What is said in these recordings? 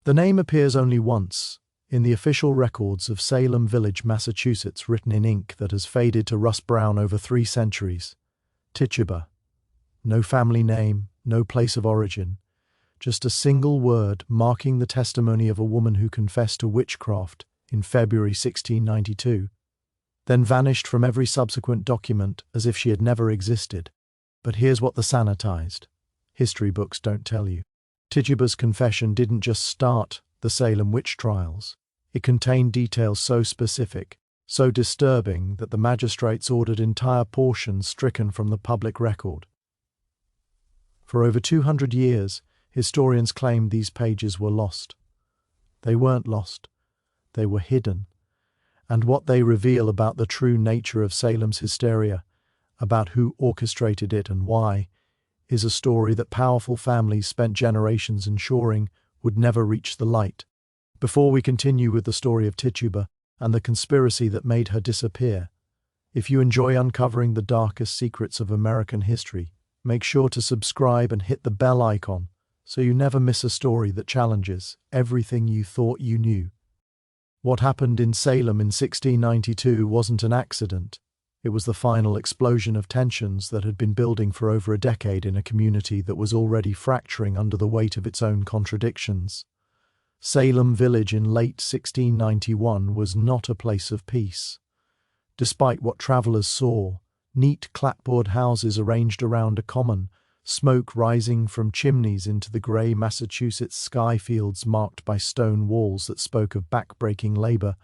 The name appears only once, in the official records of Salem Village, Massachusetts, written in ink that has faded to rust brown over 3 centuries. Tituba. No family name, no place of origin, just a single word marking the testimony of a woman who confessed to witchcraft in February 1692, then vanished from every subsequent document as if she had never existed. But here's what the sanitized history books don't tell you. Tituba's confession didn't just start the Salem Witch Trials. It contained details so specific, so disturbing that the magistrates ordered entire portions stricken from the public record. For over 200 years, historians claimed these pages were lost. They weren't lost. They were hidden. And what they reveal about the true nature of Salem's hysteria, about who orchestrated it and why, is a story that powerful families spent generations ensuring would never reach the light. Before we continue with the story of Tituba and the conspiracy that made her disappear, if you enjoy uncovering the darkest secrets of American history, make sure to subscribe and hit the bell icon so you never miss a story that challenges everything you thought you knew. What happened in Salem in 1692 wasn't an accident. It was the final explosion of tensions that had been building for over a decade in a community that was already fracturing under the weight of its own contradictions. Salem Village in late 1691 was not a place of peace. Despite what travelers saw, neat clapboard houses arranged around a common, smoke rising from chimneys into the grey Massachusetts sky fields marked by stone walls that spoke of back-breaking labor,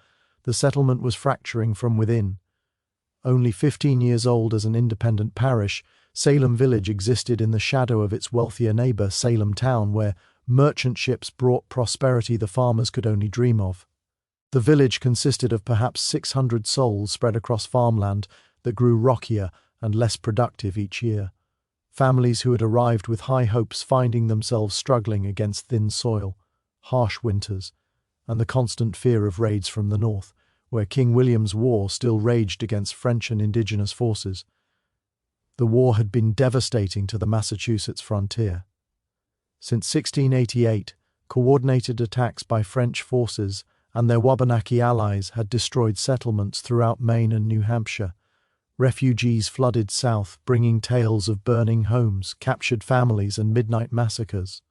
the settlement was fracturing from within. Only 15 years old as an independent parish, Salem Village existed in the shadow of its wealthier neighbor, Salem Town, where merchant ships brought prosperity the farmers could only dream of. The village consisted of perhaps 600 souls spread across farmland that grew rockier and less productive each year. Families who had arrived with high hopes finding themselves struggling against thin soil, harsh winters, and the constant fear of raids from the north, where King William's War still raged against French and indigenous forces. The war had been devastating to the Massachusetts frontier. Since 1688, coordinated attacks by French forces and their Wabanaki allies had destroyed settlements throughout Maine and New Hampshire. Refugees flooded south, bringing tales of burning homes, captured families, and midnight massacres.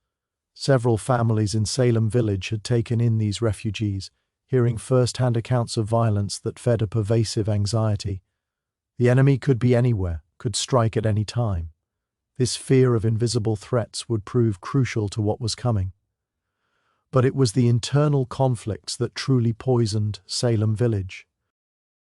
Several families in Salem Village had taken in these refugees, hearing first-hand accounts of violence that fed a pervasive anxiety. The enemy could be anywhere, could strike at any time. This fear of invisible threats would prove crucial to what was coming. But it was the internal conflicts that truly poisoned Salem Village.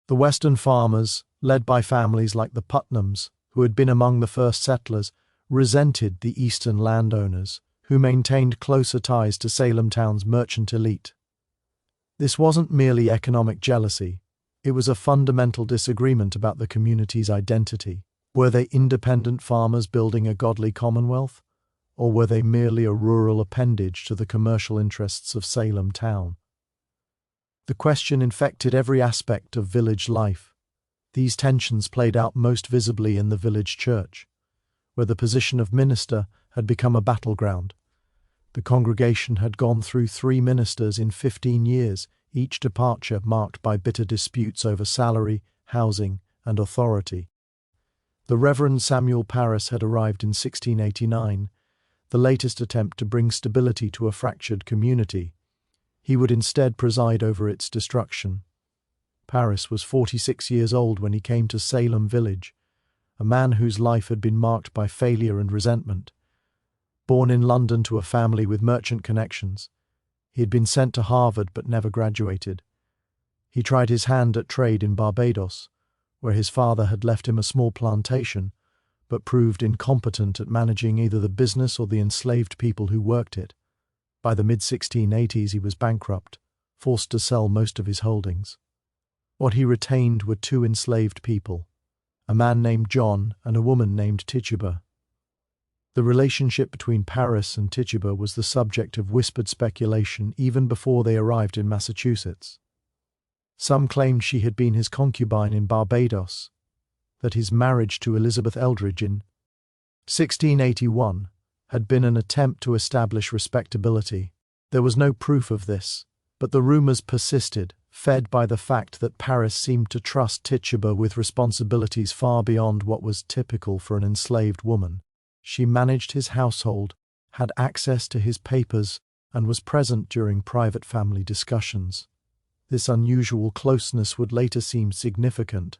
The western farmers, led by families like the Putnams, who had been among the first settlers, resented the eastern landowners, who maintained closer ties to Salem Town's merchant elite. This wasn't merely economic jealousy, it was a fundamental disagreement about the community's identity. Were they independent farmers building a godly commonwealth, or were they merely a rural appendage to the commercial interests of Salem Town? The question infected every aspect of village life. These tensions played out most visibly in the village church, where the position of minister had become a battleground. The congregation had gone through 3 ministers in 15 years, each departure marked by bitter disputes over salary, housing, and authority. The Reverend Samuel Parris had arrived in 1689, the latest attempt to bring stability to a fractured community. He would instead preside over its destruction. Parris was 46 years old when he came to Salem Village, a man whose life had been marked by failure and resentment. Born in London to a family with merchant connections, he had been sent to Harvard but never graduated. He tried his hand at trade in Barbados, where his father had left him a small plantation, but proved incompetent at managing either the business or the enslaved people who worked it. By the mid-1680s he was bankrupt, forced to sell most of his holdings. What he retained were 2 enslaved people, a man named John and a woman named Tituba. The relationship between Parris and Tituba was the subject of whispered speculation even before they arrived in Massachusetts. Some claimed she had been his concubine in Barbados, that his marriage to Elizabeth Eldridge in 1681 had been an attempt to establish respectability. There was no proof of this, but the rumors persisted, fed by the fact that Parris seemed to trust Tituba with responsibilities far beyond what was typical for an enslaved woman. She managed his household, had access to his papers, and was present during private family discussions. This unusual closeness would later seem significant.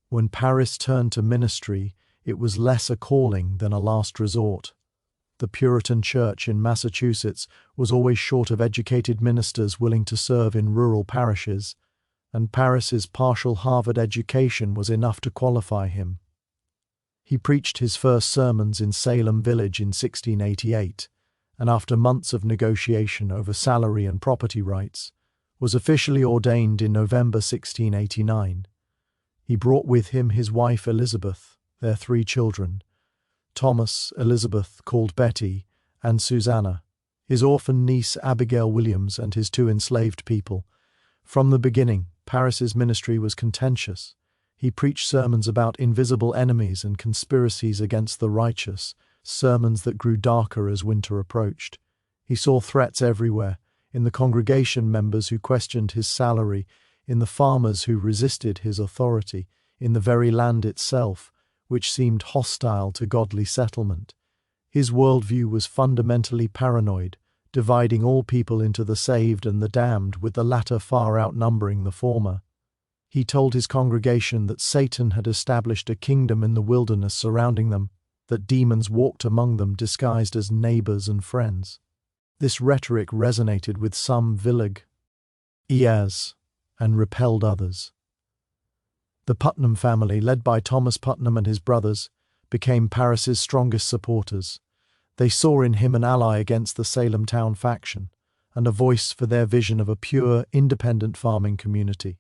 When Parris turned to ministry, it was less a calling than a last resort. The Puritan Church in Massachusetts was always short of educated ministers willing to serve in rural parishes, and Parris's partial Harvard education was enough to qualify him. He preached his first sermons in Salem Village in 1688, and after months of negotiation over salary and property rights, was officially ordained in November 1689. He brought with him his wife Elizabeth, their 3 children, Thomas, Elizabeth, called Betty, and Susanna, his orphan niece Abigail Williams, and his 2 enslaved people. From the beginning, Parris's ministry was contentious. He preached sermons about invisible enemies and conspiracies against the righteous, sermons that grew darker as winter approached. He saw threats everywhere, in the congregation members who questioned his salary, in the farmers who resisted his authority, in the very land itself, which seemed hostile to godly settlement. His worldview was fundamentally paranoid, dividing all people into the saved and the damned, with the latter far outnumbering the former. He told his congregation that Satan had established a kingdom in the wilderness surrounding them, that demons walked among them disguised as neighbors and friends. This rhetoric resonated with some villages and repelled others. The Putnam family, led by Thomas Putnam and his brothers, became Parris's strongest supporters. They saw in him an ally against the Salem town faction, and a voice for their vision of a pure, independent farming community.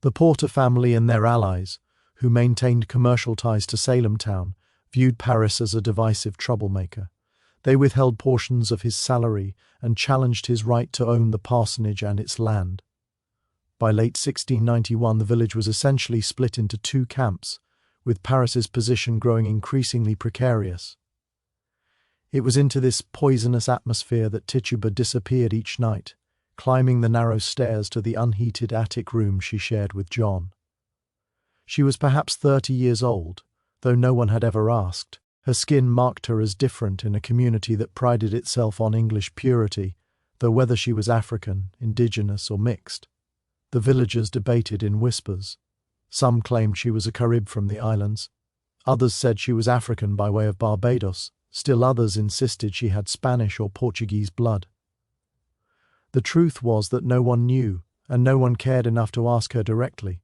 The Porter family and their allies, who maintained commercial ties to Salem town, viewed Parris as a divisive troublemaker. They withheld portions of his salary and challenged his right to own the parsonage and its land. By late 1691, the village was essentially split into 2 camps, with Parris's position growing increasingly precarious. It was into this poisonous atmosphere that Tituba disappeared each night, climbing the narrow stairs to the unheated attic room she shared with John. She was perhaps 30 years old, though no one had ever asked. Her skin marked her as different in a community that prided itself on English purity, though whether she was African, indigenous, or mixed, the villagers debated in whispers. Some claimed she was a Carib from the islands. Others said she was African by way of Barbados. Still others insisted she had Spanish or Portuguese blood. The truth was that no one knew, and no one cared enough to ask her directly.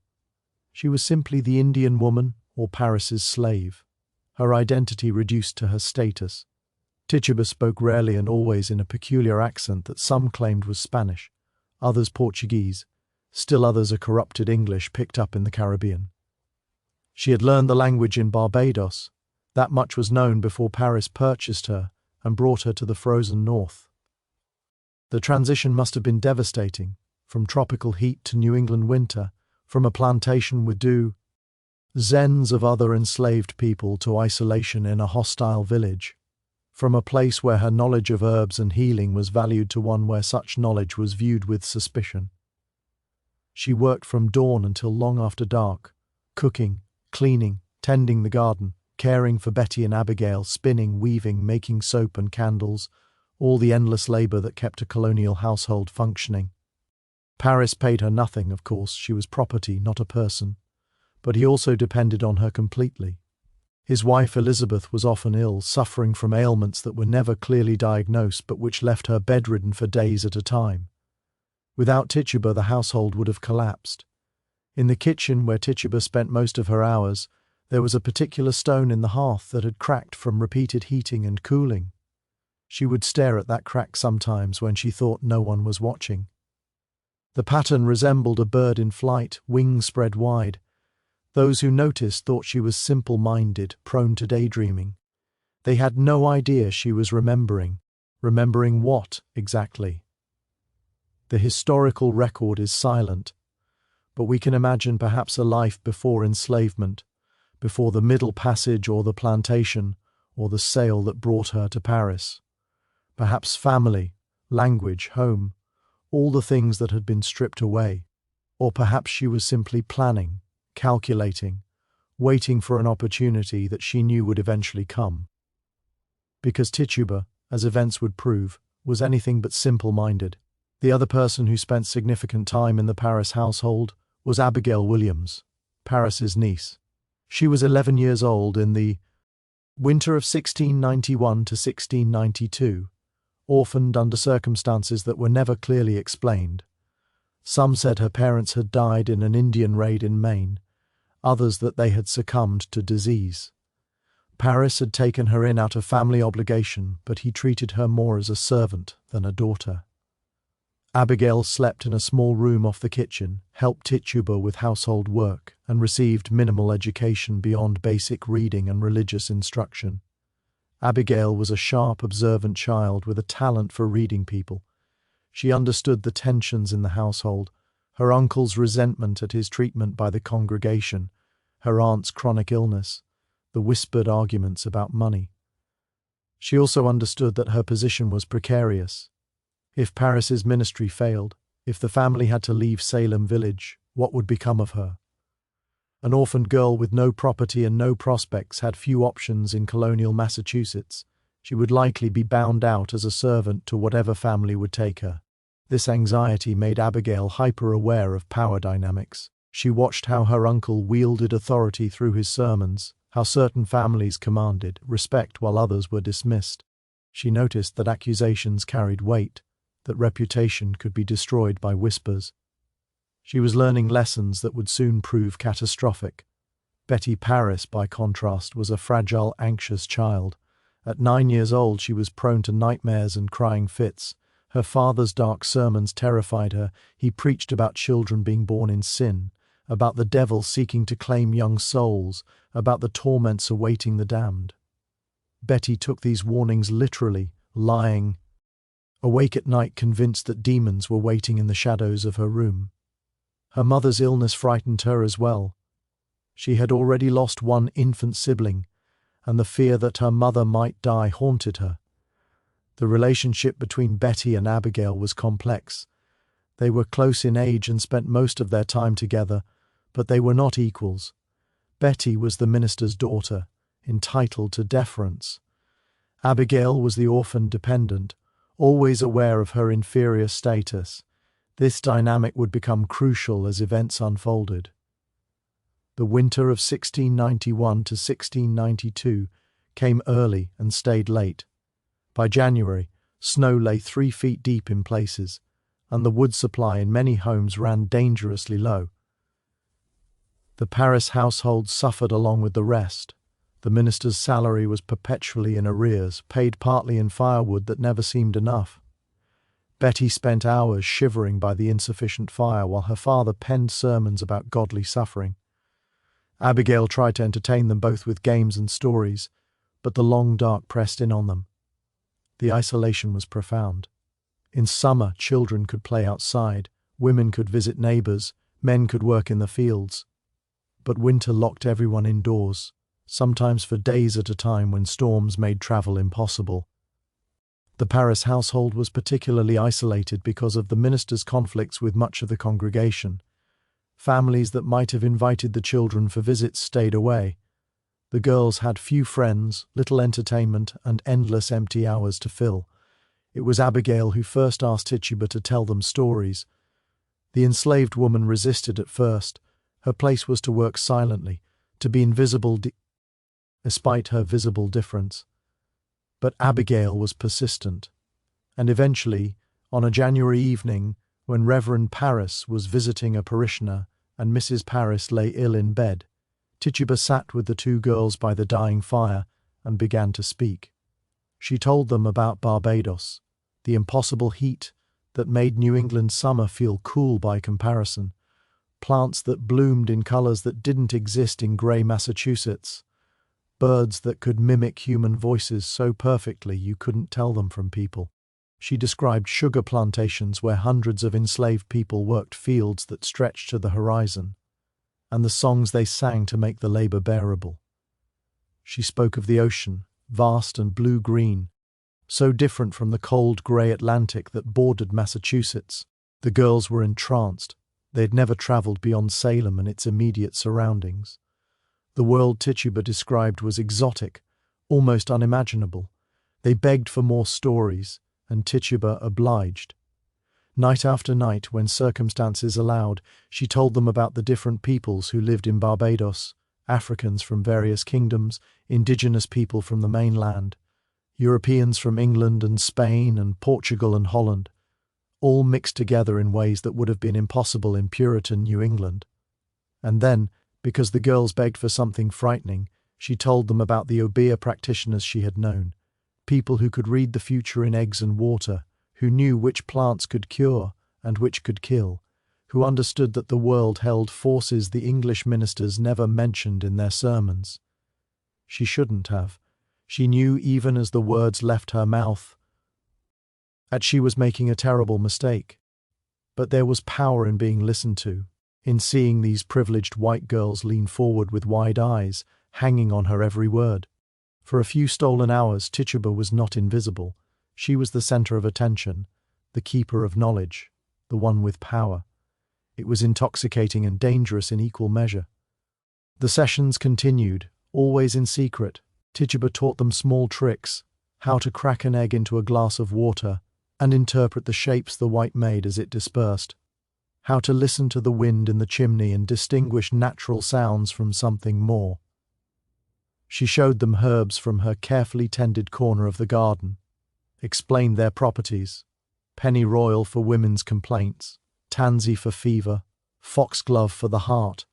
She was simply the Indian woman or Parris's slave, her identity reduced to her status. Tituba spoke rarely and always in a peculiar accent that some claimed was Spanish, others Portuguese, still others a corrupted English picked up in the Caribbean. She had learned the language in Barbados. That much was known before Parris purchased her and brought her to the frozen north. The transition must have been devastating, from tropical heat to New England winter, from a plantation with dozens of other enslaved people to isolation in a hostile village, from a place where her knowledge of herbs and healing was valued to one where such knowledge was viewed with suspicion. She worked from dawn until long after dark, cooking, cleaning, tending the garden, caring for Betty and Abigail, spinning, weaving, making soap and candles, all the endless labor that kept a colonial household functioning. Parris paid her nothing, of course. She was property, not a person. But he also depended on her completely. His wife Elizabeth was often ill, suffering from ailments that were never clearly diagnosed but which left her bedridden for days at a time. Without Tituba, the household would have collapsed. In the kitchen, where Tituba spent most of her hours, there was a particular stone in the hearth that had cracked from repeated heating and cooling. She would stare at that crack sometimes when she thought no one was watching. The pattern resembled a bird in flight, wings spread wide. Those who noticed thought she was simple-minded, prone to daydreaming. They had no idea she was remembering. Remembering what, exactly? The historical record is silent, but we can imagine perhaps a life before enslavement, before the Middle Passage or the plantation, or the sail that brought her to Parris. Perhaps family, language, home, all the things that had been stripped away. Or perhaps she was simply planning, calculating, waiting for an opportunity that she knew would eventually come. Because Tituba, as events would prove, was anything but simple-minded. The other person who spent significant time in the Parris household was Abigail Williams, Parris's niece. She was 11 years old in the winter of 1691 to 1692, orphaned under circumstances that were never clearly explained. Some said her parents had died in an Indian raid in Maine, others that they had succumbed to disease. Parris had taken her in out of family obligation, but he treated her more as a servant than a daughter. Abigail slept in a small room off the kitchen, helped Tituba with household work, and received minimal education beyond basic reading and religious instruction. Abigail was a sharp, observant child with a talent for reading people. She understood the tensions in the household, her uncle's resentment at his treatment by the congregation, her aunt's chronic illness, the whispered arguments about money. She also understood that her position was precarious. If Parris's ministry failed, if the family had to leave Salem Village, what would become of her? An orphaned girl with no property and no prospects had few options in Colonial Massachusetts. She would likely be bound out as a servant to whatever family would take her. This anxiety made Abigail hyper-aware of power dynamics. She watched how her uncle wielded authority through his sermons, how certain families commanded respect while others were dismissed. She noticed that accusations carried weight, that reputation could be destroyed by whispers. She was learning lessons that would soon prove catastrophic. Betty Parris, by contrast, was a fragile, anxious child. At 9 years old, she was prone to nightmares and crying fits. Her father's dark sermons terrified her. He preached about children being born in sin, about the devil seeking to claim young souls, about the torments awaiting the damned. Betty took these warnings literally, lying awake at night convinced that demons were waiting in the shadows of her room. Her mother's illness frightened her as well. She had already lost one infant sibling, and the fear that her mother might die haunted her. The relationship between Betty and Abigail was complex. They were close in age and spent most of their time together, but they were not equals. Betty was the minister's daughter, entitled to deference. Abigail was the orphan dependent, always aware of her inferior status. This dynamic would become crucial as events unfolded. The winter of 1691 to 1692 came early and stayed late. By January, snow lay 3 feet deep in places, and the wood supply in many homes ran dangerously low. The Parris household suffered along with the rest. The minister's salary was perpetually in arrears, paid partly in firewood that never seemed enough. Betty spent hours shivering by the insufficient fire while her father penned sermons about godly suffering. Abigail tried to entertain them both with games and stories, but the long dark pressed in on them. The isolation was profound. In summer, children could play outside, women could visit neighbors, men could work in the fields. But winter locked everyone indoors, sometimes for days at a time when storms made travel impossible. The Parris household was particularly isolated because of the minister's conflicts with much of the congregation. Families that might have invited the children for visits stayed away. The girls had few friends, little entertainment, and endless empty hours to fill. It was Abigail who first asked Tituba to tell them stories. The enslaved woman resisted at first. Her place was to work silently, to be invisible despite her visible difference. But Abigail was persistent, and eventually, on a January evening, when Reverend Parris was visiting a parishioner and Mrs. Parris lay ill in bed, Tituba sat with the 2 girls by the dying fire and began to speak. She told them about Barbados, the impossible heat that made New England summer feel cool by comparison, plants that bloomed in colors that didn't exist in gray Massachusetts, birds that could mimic human voices so perfectly you couldn't tell them from people. She described sugar plantations where hundreds of enslaved people worked fields that stretched to the horizon, and the songs they sang to make the labor bearable. She spoke of the ocean, vast and blue-green, so different from the cold grey Atlantic that bordered Massachusetts. The girls were entranced. They had never travelled beyond Salem and its immediate surroundings. The world Tituba described was exotic, almost unimaginable. They begged for more stories, and Tituba obliged. Night after night, when circumstances allowed, she told them about the different peoples who lived in Barbados, Africans from various kingdoms, indigenous people from the mainland, Europeans from England and Spain and Portugal and Holland, all mixed together in ways that would have been impossible in Puritan New England. And then, because the girls begged for something frightening, she told them about the obeah practitioners she had known, people who could read the future in eggs and water, who knew which plants could cure and which could kill, who understood that the world held forces the English ministers never mentioned in their sermons. She shouldn't have. She knew even as the words left her mouth that she was making a terrible mistake. But there was power in being listened to, in seeing these privileged white girls lean forward with wide eyes, hanging on her every word. For a few stolen hours, Tituba was not invisible. She was the center of attention, the keeper of knowledge, the one with power. It was intoxicating and dangerous in equal measure. The sessions continued, always in secret. Tituba taught them small tricks, how to crack an egg into a glass of water and interpret the shapes the white made as it dispersed, how to listen to the wind in the chimney and distinguish natural sounds from something more. She showed them herbs from her carefully tended corner of the garden, explained their properties: pennyroyal for women's complaints, tansy for fever, foxglove for the heart,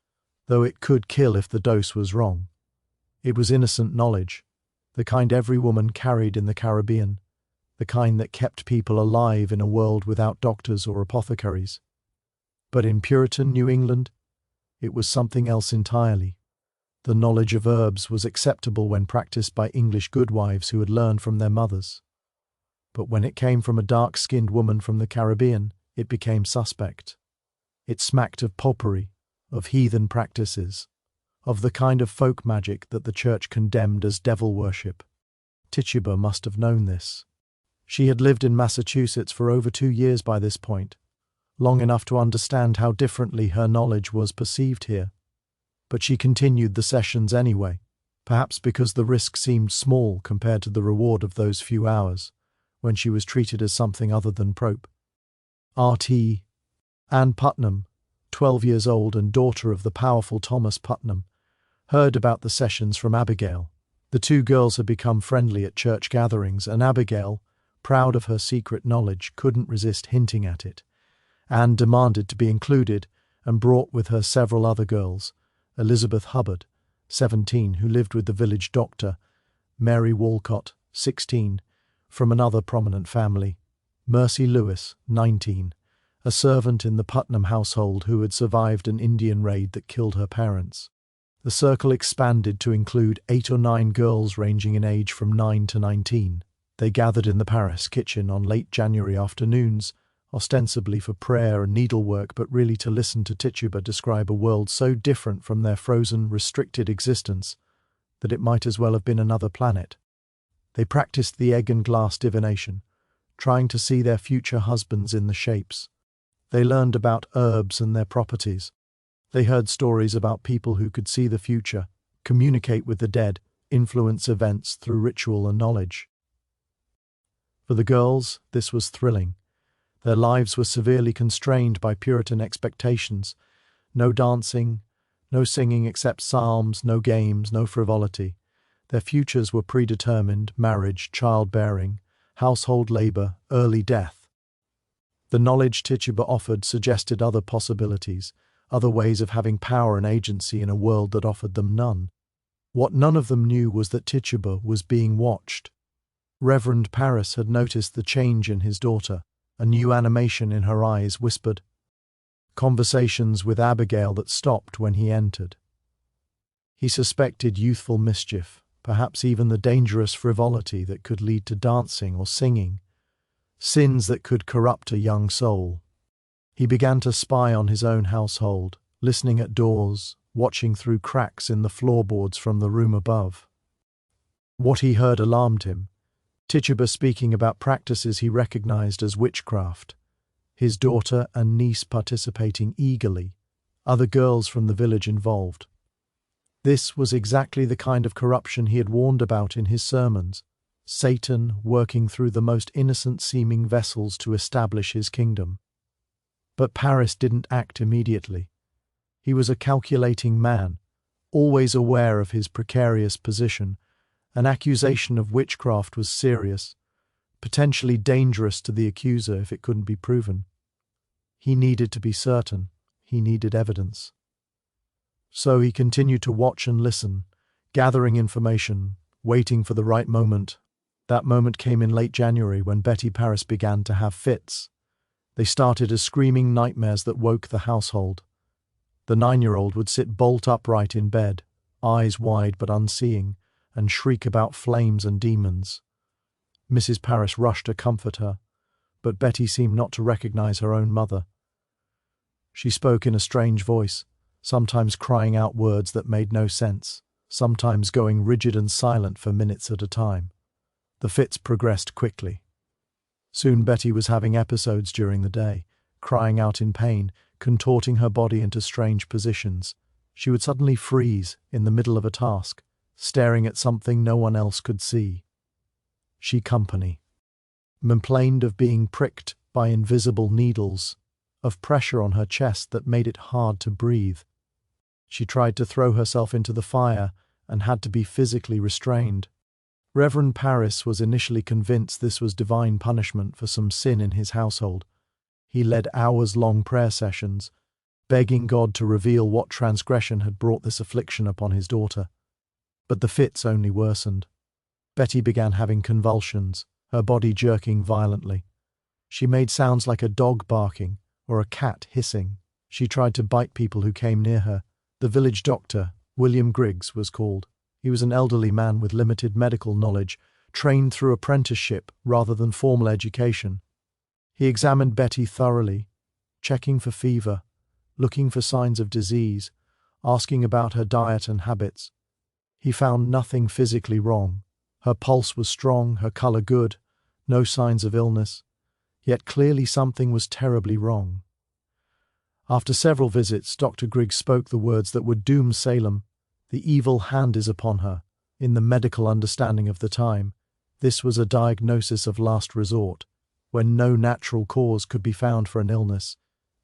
though it could kill if the dose was wrong. It was innocent knowledge, the kind every woman carried in the Caribbean, the kind that kept people alive in a world without doctors or apothecaries. But in Puritan New England, it was something else entirely. The knowledge of herbs was acceptable when practiced by English goodwives who had learned from their mothers. But when it came from a dark-skinned woman from the Caribbean, it became suspect. It smacked of popery, of heathen practices, of the kind of folk magic that the church condemned as devil worship. Tituba must have known this. She had lived in Massachusetts for over 2 years by this point, long enough to understand how differently her knowledge was perceived here. But she continued the sessions anyway, perhaps because the risk seemed small compared to the reward of those few hours, when she was treated as something other than Prope. R.T. Ann Putnam, 12 years old and daughter of the powerful Thomas Putnam, heard about the sessions from Abigail. The two girls had become friendly at church gatherings, and Abigail, proud of her secret knowledge, couldn't resist hinting at it. Anne demanded to be included and brought with her several other girls: Elizabeth Hubbard, 17, who lived with the village doctor; Mary Walcott, 16, from another prominent family; Mercy Lewis, 19, a servant in the Putnam household who had survived an Indian raid that killed her parents. The circle expanded to include 8 or 9 girls ranging in age from 9 to 19. They gathered in the Parris kitchen on late January afternoons, ostensibly for prayer and needlework, but really to listen to Tituba describe a world so different from their frozen, restricted existence that it might as well have been another planet. They practiced the egg and glass divination, trying to see their future husbands in the shapes. They learned about herbs and their properties. They heard stories about people who could see the future, communicate with the dead, influence events through ritual and knowledge. For the girls, this was thrilling. Their lives were severely constrained by Puritan expectations: no dancing, no singing except psalms, no games, no frivolity. Their futures were predetermined: marriage, childbearing, household labor, early death. The knowledge Tituba offered suggested other possibilities, other ways of having power and agency in a world that offered them none. What none of them knew was that Tituba was being watched. Reverend Parris had noticed the change in his daughter. A new animation in her eyes whispered conversations with Abigail that stopped when he entered. He suspected youthful mischief, perhaps even the dangerous frivolity that could lead to dancing or singing, sins that could corrupt a young soul. He began to spy on his own household, listening at doors, watching through cracks in the floorboards from the room above. What he heard alarmed him. Tituba speaking about practices he recognized as witchcraft, his daughter and niece participating eagerly, other girls from the village involved. This was exactly the kind of corruption he had warned about in his sermons, Satan working through the most innocent-seeming vessels to establish his kingdom. But Parris didn't act immediately. He was a calculating man, always aware of his precarious position. An accusation of witchcraft was serious, potentially dangerous to the accuser if it couldn't be proven. He needed to be certain. He needed evidence. So he continued to watch and listen, gathering information, waiting for the right moment. That moment came in late January when Betty Parris began to have fits. They started as screaming nightmares that woke the household. The 9-year-old would sit bolt upright in bed, eyes wide but unseeing, and shriek about flames and demons. Mrs. Parris rushed to comfort her, but Betty seemed not to recognize her own mother. She spoke in a strange voice, sometimes crying out words that made no sense, sometimes going rigid and silent for minutes at a time. The fits progressed quickly. Soon Betty was having episodes during the day, crying out in pain, contorting her body into strange positions. She would suddenly freeze in the middle of a task, staring at something no one else could see. She complained of being pricked by invisible needles, of pressure on her chest that made it hard to breathe. She tried to throw herself into the fire and had to be physically restrained. Reverend Parris was initially convinced this was divine punishment for some sin in his household. He led hours-long prayer sessions, begging God to reveal what transgression had brought this affliction upon his daughter. But the fits only worsened. Betty began having convulsions, her body jerking violently. She made sounds like a dog barking or a cat hissing. She tried to bite people who came near her. The village doctor, William Griggs, was called. He was an elderly man with limited medical knowledge, trained through apprenticeship rather than formal education. He examined Betty thoroughly, checking for fever, looking for signs of disease, asking about her diet and habits. He found nothing physically wrong. Her pulse was strong, her color good, no signs of illness. Yet clearly something was terribly wrong. After several visits, Dr. Griggs spoke the words that would doom Salem. The evil hand is upon her. In the medical understanding of the time, this was a diagnosis of last resort, when no natural cause could be found for an illness,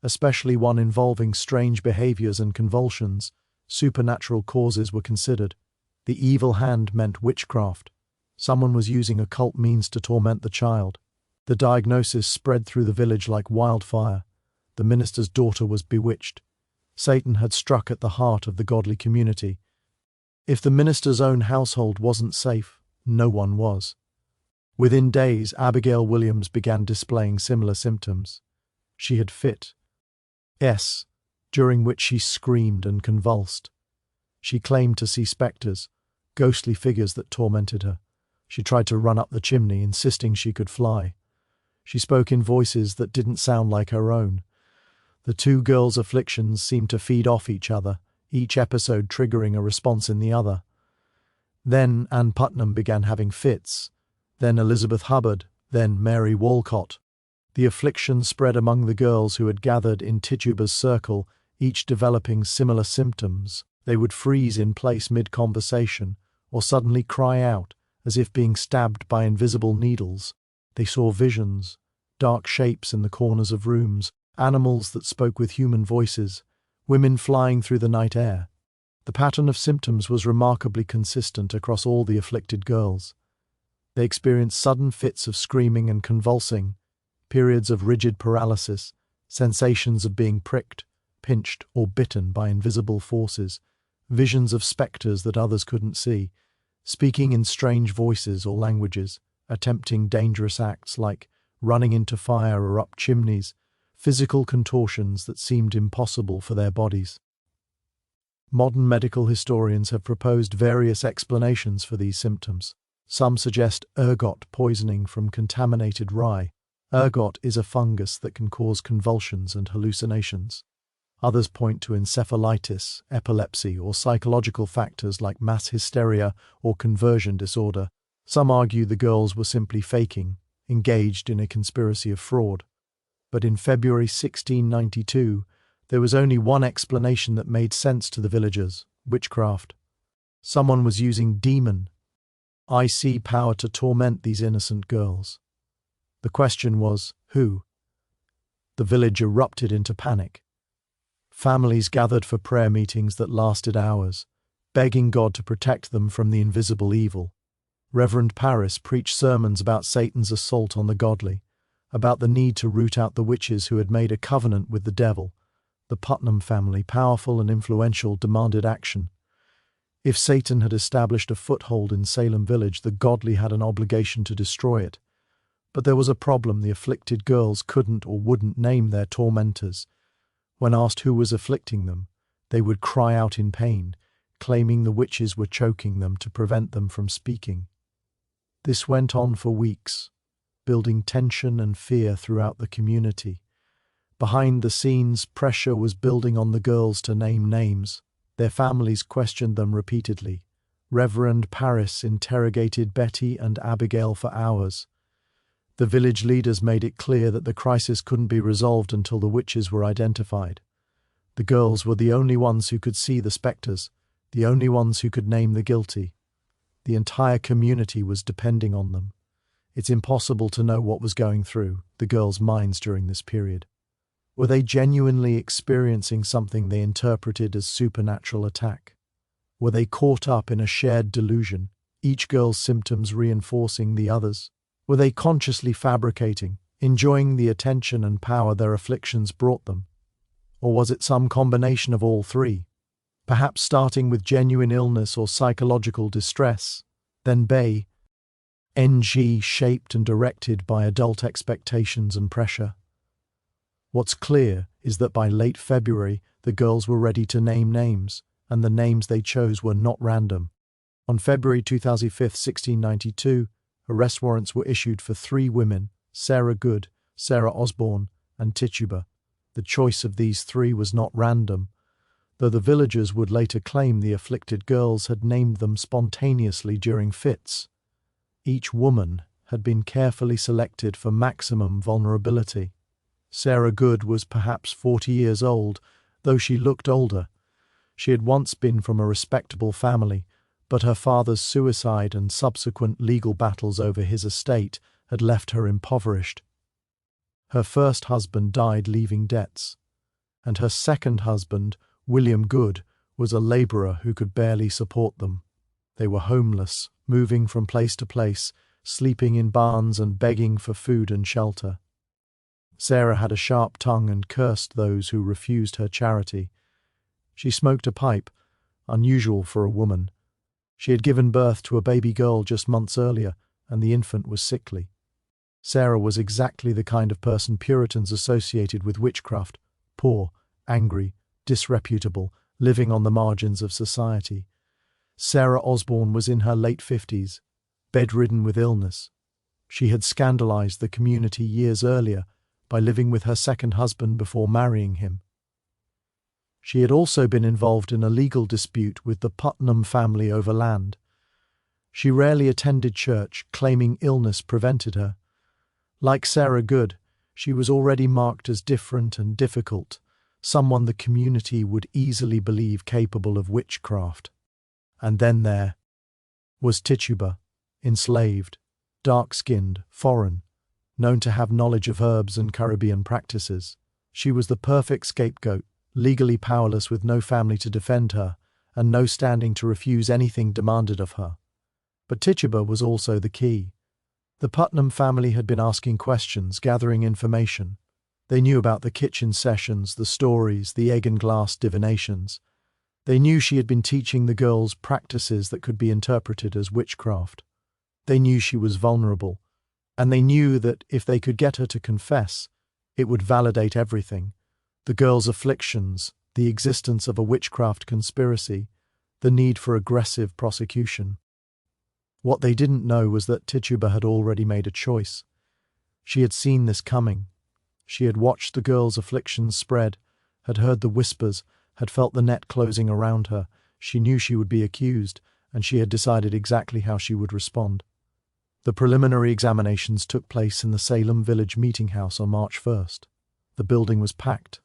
especially one involving strange behaviors and convulsions. Supernatural causes were considered. The evil hand meant witchcraft. Someone was using occult means to torment the child. The diagnosis spread through the village like wildfire. The minister's daughter was bewitched. Satan had struck at the heart of the godly community. If the minister's own household wasn't safe, no one was. Within days, Abigail Williams began displaying similar symptoms. She had fits, during which she screamed and convulsed. She claimed to see spectres, ghostly figures that tormented her. She tried to run up the chimney, insisting she could fly. She spoke in voices that didn't sound like her own. The two girls' afflictions seemed to feed off each other, each episode triggering a response in the other. Then Ann Putnam began having fits, then Elizabeth Hubbard, then Mary Walcott. The affliction spread among the girls who had gathered in Tituba's circle, each developing similar symptoms. They would freeze in place mid-conversation, or suddenly cry out, as if being stabbed by invisible needles. They saw visions, dark shapes in the corners of rooms, animals that spoke with human voices, women flying through the night air. The pattern of symptoms was remarkably consistent across all the afflicted girls. They experienced sudden fits of screaming and convulsing, periods of rigid paralysis, sensations of being pricked, pinched, or bitten by invisible forces, visions of spectres that others couldn't see, speaking in strange voices or languages, attempting dangerous acts like running into fire or up chimneys, physical contortions that seemed impossible for their bodies. Modern medical historians have proposed various explanations for these symptoms. Some suggest ergot poisoning from contaminated rye. Ergot is a fungus that can cause convulsions and hallucinations. Others point to encephalitis, epilepsy, or psychological factors like mass hysteria or conversion disorder. Some argue the girls were simply faking, engaged in a conspiracy of fraud. But in February 1692, there was only one explanation that made sense to the villagers: witchcraft. Someone was using demon, IC power to torment these innocent girls. The question was, who? The village erupted into panic. Families gathered for prayer meetings that lasted hours, begging God to protect them from the invisible evil. Reverend Parris preached sermons about Satan's assault on the godly, about the need to root out the witches who had made a covenant with the devil. The Putnam family, powerful and influential, demanded action. If Satan had established a foothold in Salem Village, the godly had an obligation to destroy it. But there was a problem: the afflicted girls couldn't or wouldn't name their tormentors. When asked who was afflicting them, they would cry out in pain, claiming the witches were choking them to prevent them from speaking. This went on for weeks, building tension and fear throughout the community. Behind the scenes, pressure was building on the girls to name names. Their families questioned them repeatedly. Reverend Parris interrogated Betty and Abigail for hours. The village leaders made it clear that the crisis couldn't be resolved until the witches were identified. The girls were the only ones who could see the spectres, the only ones who could name the guilty. The entire community was depending on them. It's impossible to know what was going through the girls' minds during this period. Were they genuinely experiencing something they interpreted as supernatural attack? Were they caught up in a shared delusion, each girl's symptoms reinforcing the others? Were they consciously fabricating, enjoying the attention and power their afflictions brought them? Or was it some combination of all three? Perhaps starting with genuine illness or psychological distress, then shaped and directed by adult expectations and pressure. What's clear is that by late February, the girls were ready to name names, and the names they chose were not random. On February 25, 1692, arrest warrants were issued for 3 women: Sarah Good, Sarah Osborne, and Tituba. The choice of these 3 was not random, though the villagers would later claim the afflicted girls had named them spontaneously during fits. Each woman had been carefully selected for maximum vulnerability. Sarah Good was perhaps 40 years old, though she looked older. She had once been from a respectable family, but her father's suicide and subsequent legal battles over his estate had left her impoverished. Her first husband died leaving debts, and her second husband, William Good, was a labourer who could barely support them. They were homeless, moving from place to place, sleeping in barns and begging for food and shelter. Sarah had a sharp tongue and cursed those who refused her charity. She smoked a pipe, unusual for a woman. She had given birth to a baby girl just months earlier, and the infant was sickly. Sarah was exactly the kind of person Puritans associated with witchcraft: poor, angry, disreputable, living on the margins of society. Sarah Osborne was in her late 50s, bedridden with illness. She had scandalized the community years earlier by living with her second husband before marrying him. She had also been involved in a legal dispute with the Putnam family over land. She rarely attended church, claiming illness prevented her. Like Sarah Good, she was already marked as different and difficult, someone the community would easily believe capable of witchcraft. And then there was Tituba, enslaved, dark-skinned, foreign, known to have knowledge of herbs and Caribbean practices. She was the perfect scapegoat, legally powerless with no family to defend her, and no standing to refuse anything demanded of her. But Tituba was also the key. The Putnam family had been asking questions, gathering information. They knew about the kitchen sessions, the stories, the egg and glass divinations. They knew she had been teaching the girls practices that could be interpreted as witchcraft. They knew she was vulnerable, and they knew that if they could get her to confess, it would validate everything: the girls' afflictions, the existence of a witchcraft conspiracy, the need for aggressive prosecution. What they didn't know was that Tituba had already made a choice. She had seen this coming. She had watched the girls' afflictions spread, had heard the whispers, had felt the net closing around her. She knew she would be accused, and she had decided exactly how she would respond. The preliminary examinations took place in the Salem Village meeting house on March 1st. The building was packed.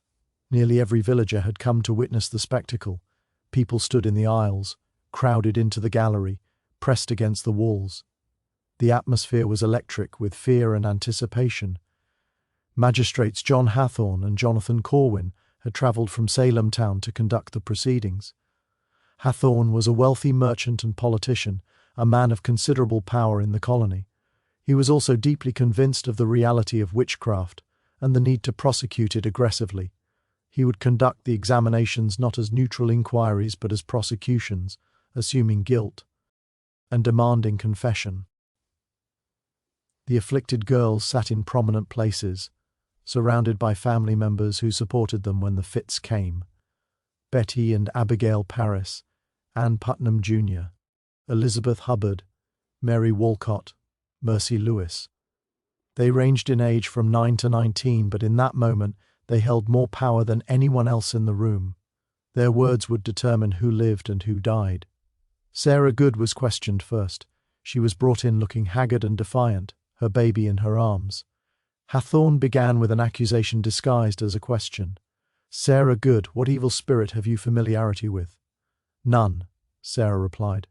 Nearly every villager had come to witness the spectacle. People stood in the aisles, crowded into the gallery, pressed against the walls. The atmosphere was electric with fear and anticipation. Magistrates John Hathorne and Jonathan Corwin had travelled from Salem town to conduct the proceedings. Hathorne was a wealthy merchant and politician, a man of considerable power in the colony. He was also deeply convinced of the reality of witchcraft and the need to prosecute it aggressively. He would conduct the examinations not as neutral inquiries but as prosecutions, assuming guilt and demanding confession. The afflicted girls sat in prominent places, surrounded by family members who supported them when the fits came. Betty and Abigail Parris, Ann Putnam Jr., Elizabeth Hubbard, Mary Walcott, Mercy Lewis. They ranged in age from 9 to 19, but in that moment they held more power than anyone else in the room. Their words would determine who lived and who died. Sarah Good was questioned first. She was brought in looking haggard and defiant, her baby in her arms. Hathorne began with an accusation disguised as a question. "Sarah Good, what evil spirit have you familiarity with?" "None," Sarah replied.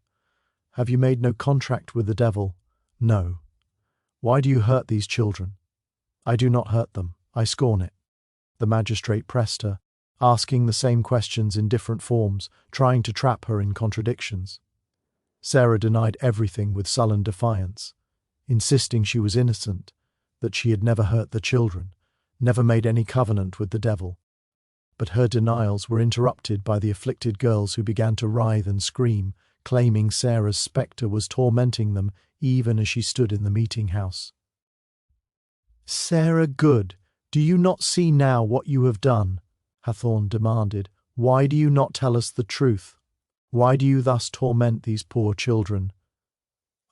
"Have you made no contract with the devil?" "No." "Why do you hurt these children?" "I do not hurt them. I scorn it." The magistrate pressed her, asking the same questions in different forms, trying to trap her in contradictions. Sarah denied everything with sullen defiance, insisting she was innocent, that she had never hurt the children, never made any covenant with the devil. But her denials were interrupted by the afflicted girls who began to writhe and scream, claiming Sarah's spectre was tormenting them even as she stood in the meeting house. "Sarah Good, do you not see now what you have done?" Hathorne demanded. "Why do you not tell us the truth? Why do you thus torment these poor children?"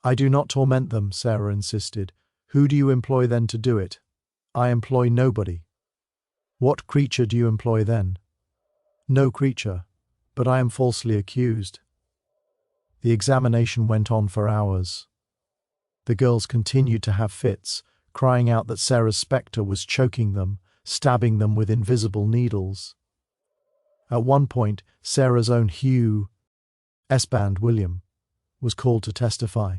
"I do not torment them," Sarah insisted. "Who do you employ then to do it?" "I employ nobody." "What creature do you employ then?" "No creature, but I am falsely accused." The examination went on for hours. The girls continued to have fits, crying out that Sarah's spectre was choking them, stabbing them with invisible needles. At one point, Sarah's own Hugh S-Band William was called to testify.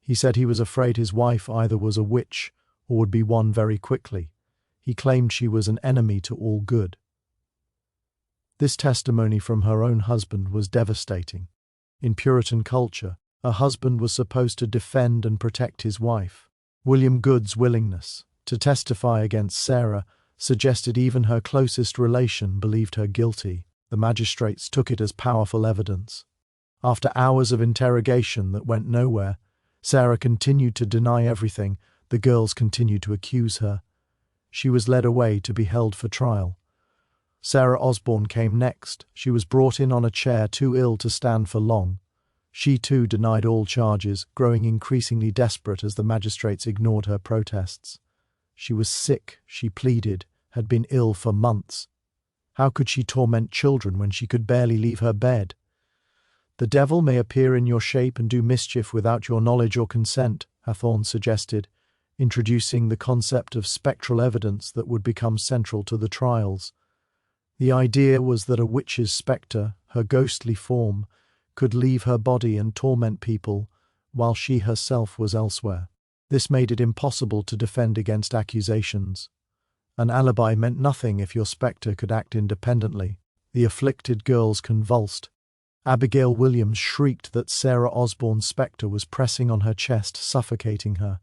He said he was afraid his wife either was a witch or would be one very quickly. He claimed she was an enemy to all good. This testimony from her own husband was devastating. In Puritan culture, a husband was supposed to defend and protect his wife. William Good's willingness to testify against Sarah suggested even her closest relation believed her guilty. The magistrates took it as powerful evidence. After hours of interrogation that went nowhere, Sarah continued to deny everything. The girls continued to accuse her. She was led away to be held for trial. Sarah Osborne came next. She was brought in on a chair, too ill to stand for long. She too denied all charges, growing increasingly desperate as the magistrates ignored her protests. She was sick, she pleaded, had been ill for months. How could she torment children when she could barely leave her bed? "The devil may appear in your shape and do mischief without your knowledge or consent," Hathorne suggested, introducing the concept of spectral evidence that would become central to the trials. The idea was that a witch's spectre, her ghostly form, could leave her body and torment people while she herself was elsewhere. This made it impossible to defend against accusations. An alibi meant nothing if your spectre could act independently. The afflicted girls convulsed. Abigail Williams shrieked that Sarah Osborne's spectre was pressing on her chest, suffocating her.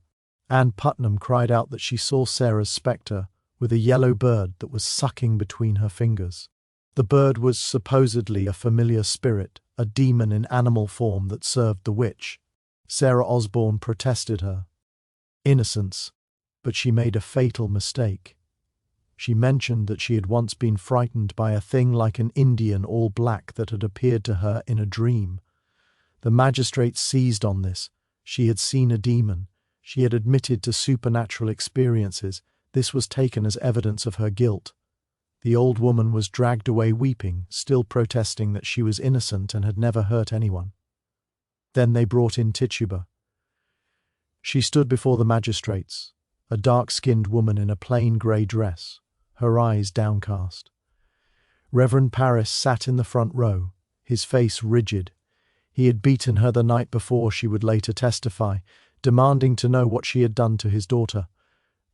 Ann Putnam cried out that she saw Sarah's spectre with a yellow bird that was sucking between her fingers. The bird was supposedly a familiar spirit, a demon in animal form that served the witch. Sarah Osborne protested her innocence, but she made a fatal mistake. She mentioned that she had once been frightened by a thing like an Indian all black that had appeared to her in a dream. The magistrates seized on this. She had seen a demon. She had admitted to supernatural experiences. This was taken as evidence of her guilt. The old woman was dragged away weeping, still protesting that she was innocent and had never hurt anyone. Then they brought in Tituba. She stood before the magistrates, a dark-skinned woman in a plain grey dress, her eyes downcast. Reverend Parris sat in the front row, his face rigid. He had beaten her the night before she would later testify, demanding to know what she had done to his daughter.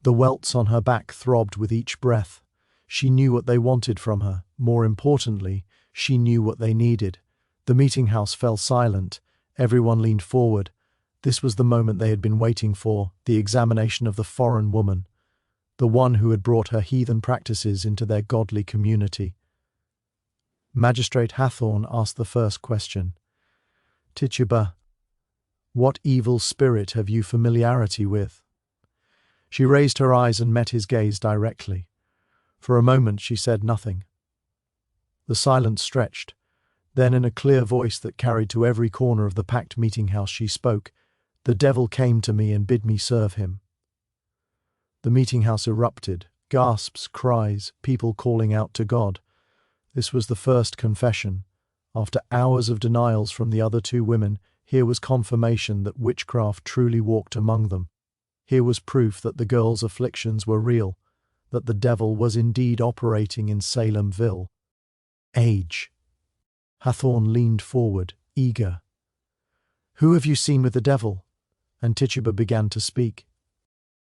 The welts on her back throbbed with each breath. She knew what they wanted from her. More importantly, she knew what they needed. The meeting house fell silent. Everyone leaned forward. This was the moment they had been waiting for, the examination of the foreign woman, the one who had brought her heathen practices into their godly community. Magistrate Hathorn asked the first question. Tituba, what evil spirit have you familiarity with? She raised her eyes and met his gaze directly. For a moment she said nothing. The silence stretched. Then in a clear voice that carried to every corner of the packed meeting house she spoke, "The devil came to me and bid me serve him." The meeting house erupted, gasps, cries, people calling out to God. This was the first confession. After hours of denials from the other two women, here was confirmation that witchcraft truly walked among them. Here was proof that the girls' afflictions were real, that the devil was indeed operating in Salem Village. Age. Hathorn leaned forward, eager. "Who have you seen with the devil?" And Tituba began to speak.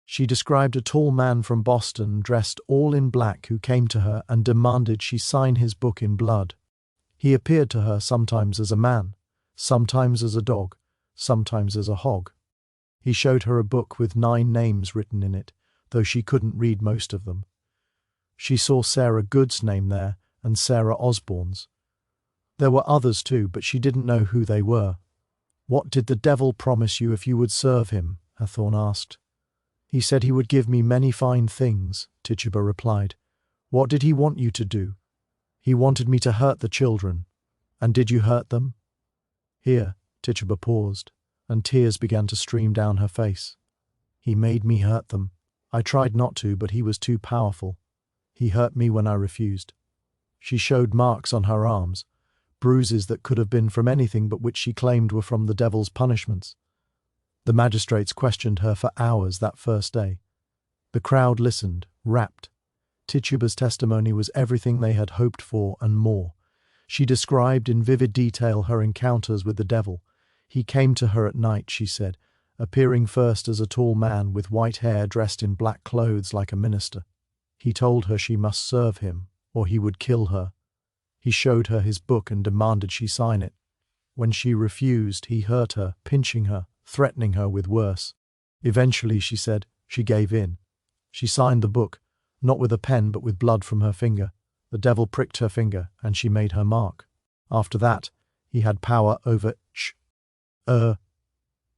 She described a tall man from Boston, dressed all in black, who came to her and demanded she sign his book in blood. He appeared to her sometimes as a man, sometimes as a dog, sometimes as a hog. He showed her a book with 9 names written in it, though she couldn't read most of them. She saw Sarah Good's name there and Sarah Osborne's. There were others too, but she didn't know who they were. "What did the devil promise you if you would serve him?" Hathorn asked. "He said he would give me many fine things," Tituba replied. "What did he want you to do?" "He wanted me to hurt the children." "And did you hurt them?" Here, Tituba paused, and tears began to stream down her face. "He made me hurt them. I tried not to, but he was too powerful. He hurt me when I refused." She showed marks on her arms, bruises that could have been from anything but which she claimed were from the devil's punishments. The magistrates questioned her for hours that first day. The crowd listened, rapt. Tituba's testimony was everything they had hoped for and more. She described in vivid detail her encounters with the devil. He came to her at night, she said, appearing first as a tall man with white hair dressed in black clothes like a minister. He told her she must serve him, or he would kill her. He showed her his book and demanded she sign it. When she refused, he hurt her, pinching her, threatening her with worse. Eventually, she said, she gave in. She signed the book, not with a pen but with blood from her finger. The devil pricked her finger, and she made her mark. After that, he had power over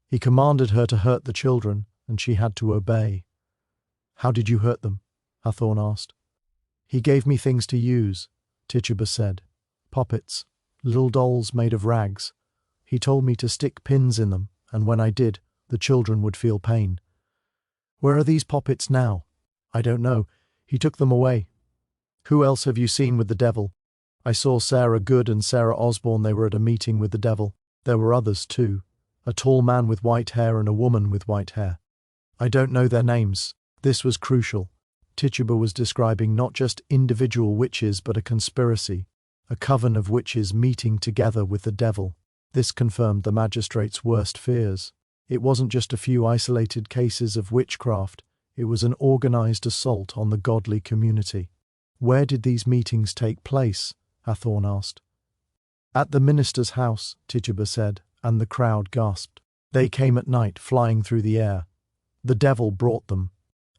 He commanded her to hurt the children, and she had to obey. "How did you hurt them?" Hathorn asked. "He gave me things to use," Tituba said. "Puppets, little dolls made of rags. He told me to stick pins in them, and when I did, the children would feel pain." "Where are these puppets now?" "I don't know. He took them away." "Who else have you seen with the devil?" "I saw Sarah Good and Sarah Osborne. They were at a meeting with the devil. There were others too. A tall man with white hair and a woman with white hair. I don't know their names." This was crucial. Tituba was describing not just individual witches but a conspiracy, a coven of witches meeting together with the devil. This confirmed the magistrates' worst fears. It wasn't just a few isolated cases of witchcraft, it was an organized assault on the godly community. "Where did these meetings take place?" Hathorn asked. "At the minister's house," Tituba said, and the crowd gasped. "They came at night, flying through the air. The devil brought them."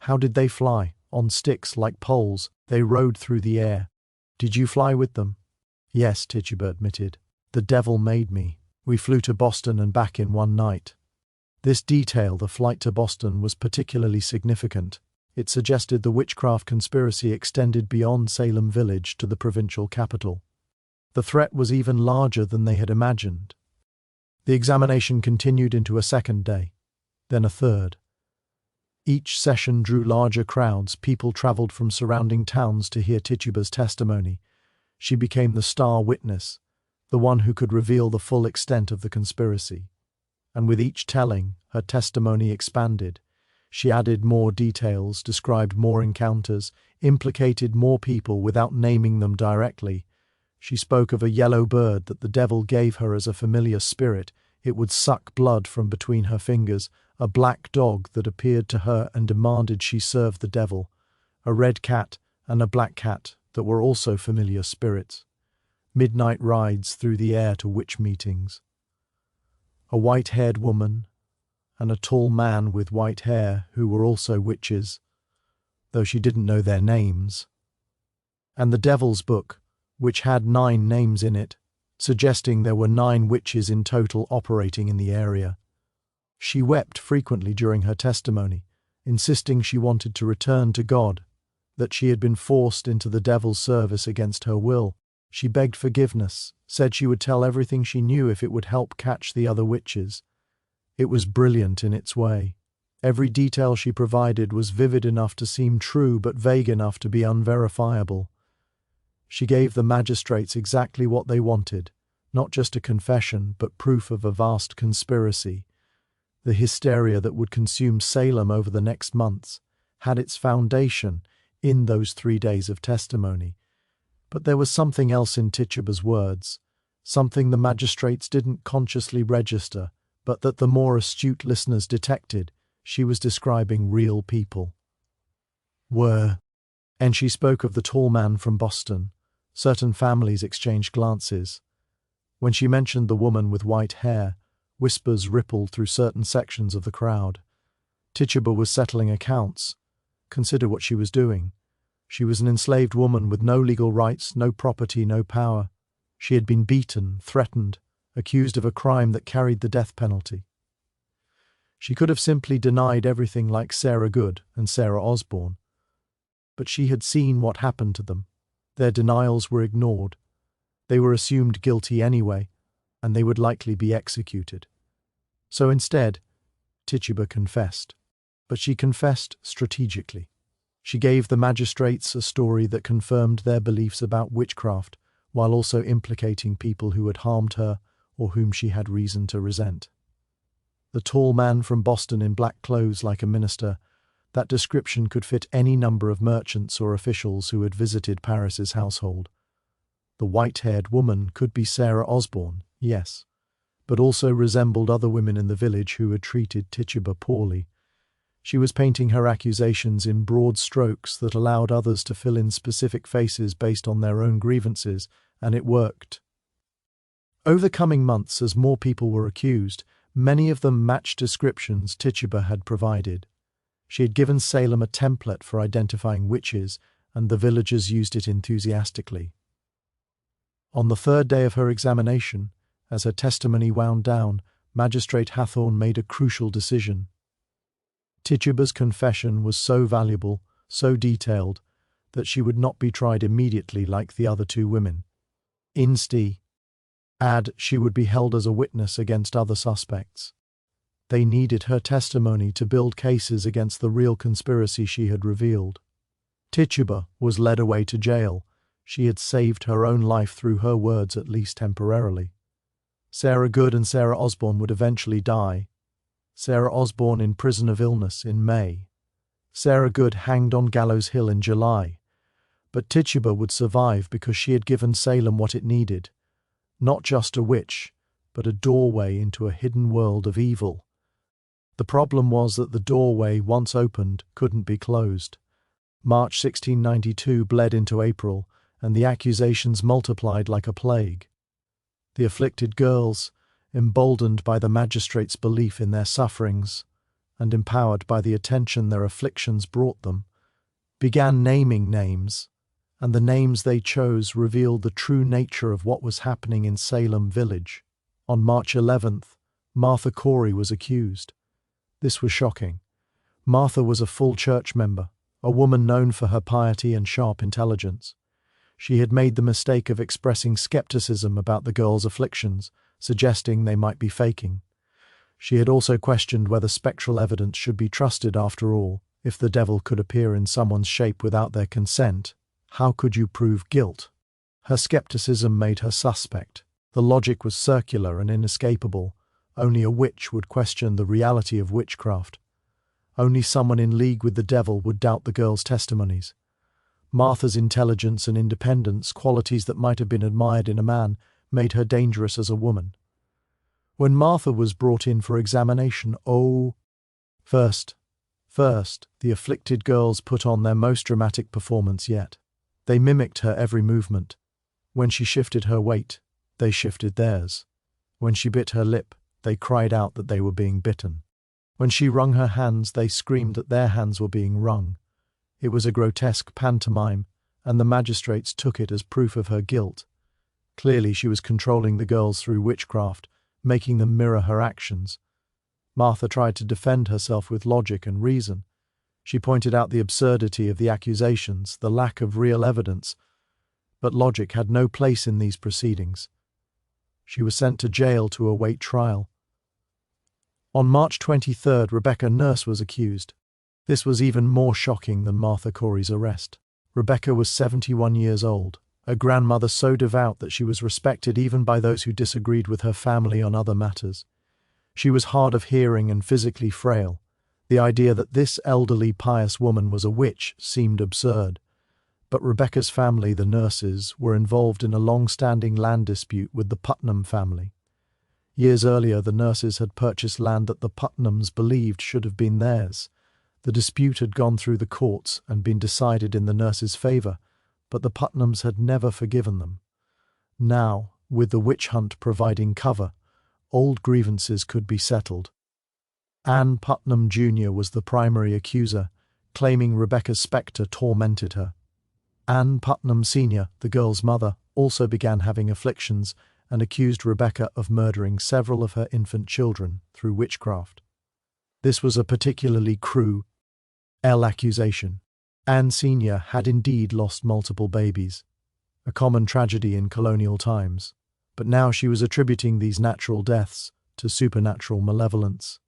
"How did they fly?" "On sticks like poles. They rode through the air." "Did you fly with them?" "Yes," Tituba admitted. "The devil made me. We flew to Boston and back in one night." This detail, the flight to Boston, was particularly significant. It suggested the witchcraft conspiracy extended beyond Salem Village to the provincial capital. The threat was even larger than they had imagined. The examination continued into a second day, then a third. Each session drew larger crowds. People traveled from surrounding towns to hear Tituba's testimony. She became the star witness, the one who could reveal the full extent of the conspiracy. and with each telling, her testimony expanded. She added more details, described more encounters, implicated more people without naming them directly. She spoke of a yellow bird that the devil gave her as a familiar spirit. It would suck blood from between her fingers, a black dog that appeared to her and demanded she serve the devil, a red cat and a black cat that were also familiar spirits, midnight rides through the air to witch meetings, a white-haired woman and a tall man with white hair who were also witches, though she didn't know their names, and the Devil's Book, which had 9 names in it, suggesting there were 9 witches in total operating in the area. She wept frequently during her testimony, insisting she wanted to return to God, that she had been forced into the devil's service against her will. She begged forgiveness, said she would tell everything she knew if it would help catch the other witches. It was brilliant in its way. Every detail she provided was vivid enough to seem true but vague enough to be unverifiable. She gave the magistrates exactly what they wanted, not just a confession but proof of a vast conspiracy. The hysteria that would consume Salem over the next months had its foundation in those 3 days of testimony. But there was something else in Tituba's words, something the magistrates didn't consciously register, but that the more astute listeners detected. She was describing real people. And she spoke of the tall man from Boston. Certain families exchanged glances. When she mentioned the woman with white hair, whispers rippled through certain sections of the crowd. Tituba was settling accounts. Consider what she was doing. She was an enslaved woman with no legal rights, no property, no power. She had been beaten, threatened, accused of a crime that carried the death penalty. She could have simply denied everything like Sarah Good and Sarah Osborne. But she had seen what happened to them. Their denials were ignored. They were assumed guilty anyway, and they would likely be executed. So instead, Tituba confessed. But she confessed strategically. She gave the magistrates a story that confirmed their beliefs about witchcraft, while also implicating people who had harmed her or whom she had reason to resent. The tall man from Boston in black clothes like a minister, that description could fit any number of merchants or officials who had visited Parris's household. The white-haired woman could be Sarah Osborne, yes, but also resembled other women in the village who had treated Tituba poorly. She was painting her accusations in broad strokes that allowed others to fill in specific faces based on their own grievances, and it worked. Over the coming months, as more people were accused, many of them matched descriptions Tituba had provided. She had given Salem a template for identifying witches, and the villagers used it enthusiastically. On the 3rd day of her examination, as her testimony wound down, Magistrate Hathorne made a crucial decision. Tituba's confession was so valuable, so detailed, that she would not be tried immediately like the other 2 women. Instead, she would be held as a witness against other suspects. They needed her testimony to build cases against the real conspiracy she had revealed. Tituba was led away to jail. She had saved her own life through her words, at least temporarily. Sarah Good and Sarah Osborne would eventually die. Sarah Osborne in prison of illness in May. Sarah Good hanged on Gallows Hill in July. But Tituba would survive because she had given Salem what it needed. Not just a witch, but a doorway into a hidden world of evil. The problem was that the doorway, once opened, couldn't be closed. March 1692 bled into April, and the accusations multiplied like a plague. The afflicted girls, emboldened by the magistrates' belief in their sufferings, and empowered by the attention their afflictions brought them, began naming names, and the names they chose revealed the true nature of what was happening in Salem Village. On March 11th, Martha Corey was accused. This was shocking. Martha was a full church member, a woman known for her piety and sharp intelligence. She had made the mistake of expressing skepticism about the girls' afflictions, suggesting they might be faking. She had also questioned whether spectral evidence should be trusted after all. If the devil could appear in someone's shape without their consent, how could you prove guilt? Her skepticism made her suspect. The logic was circular and inescapable. Only a witch would question the reality of witchcraft. Only someone in league with the devil would doubt the girl's testimonies. Martha's intelligence and independence, qualities that might have been admired in a man, made her dangerous as a woman. When Martha was brought in for examination, First, the afflicted girls put on their most dramatic performance yet. They mimicked her every movement. When she shifted her weight, they shifted theirs. When she bit her lip, they cried out that they were being bitten. When she wrung her hands, they screamed that their hands were being wrung. It was a grotesque pantomime, and the magistrates took it as proof of her guilt. Clearly she was controlling the girls through witchcraft, making them mirror her actions. Martha tried to defend herself with logic and reason. She pointed out the absurdity of the accusations, the lack of real evidence, but logic had no place in these proceedings. She was sent to jail to await trial. On March 23rd, Rebecca Nurse was accused. This was even more shocking than Martha Corey's arrest. Rebecca was 71 years old, a grandmother so devout that she was respected even by those who disagreed with her family on other matters. She was hard of hearing and physically frail. The idea that this elderly, pious woman was a witch seemed absurd. But Rebecca's family, the Nurses, were involved in a long-standing land dispute with the Putnam family. Years earlier, the Nurses had purchased land that the Putnams believed should have been theirs. The dispute had gone through the courts and been decided in the Nurses' favour, but the Putnams had never forgiven them. Now, with the witch hunt providing cover, old grievances could be settled. Anne Putnam Jr. was the primary accuser, claiming Rebecca's spectre tormented her. Anne Putnam Sr., the girl's mother, also began having afflictions and accused Rebecca of murdering several of her infant children through witchcraft. This was a particularly cruel accusation. Anne Sr. had indeed lost multiple babies, a common tragedy in colonial times. But now she was attributing these natural deaths to supernatural malevolence.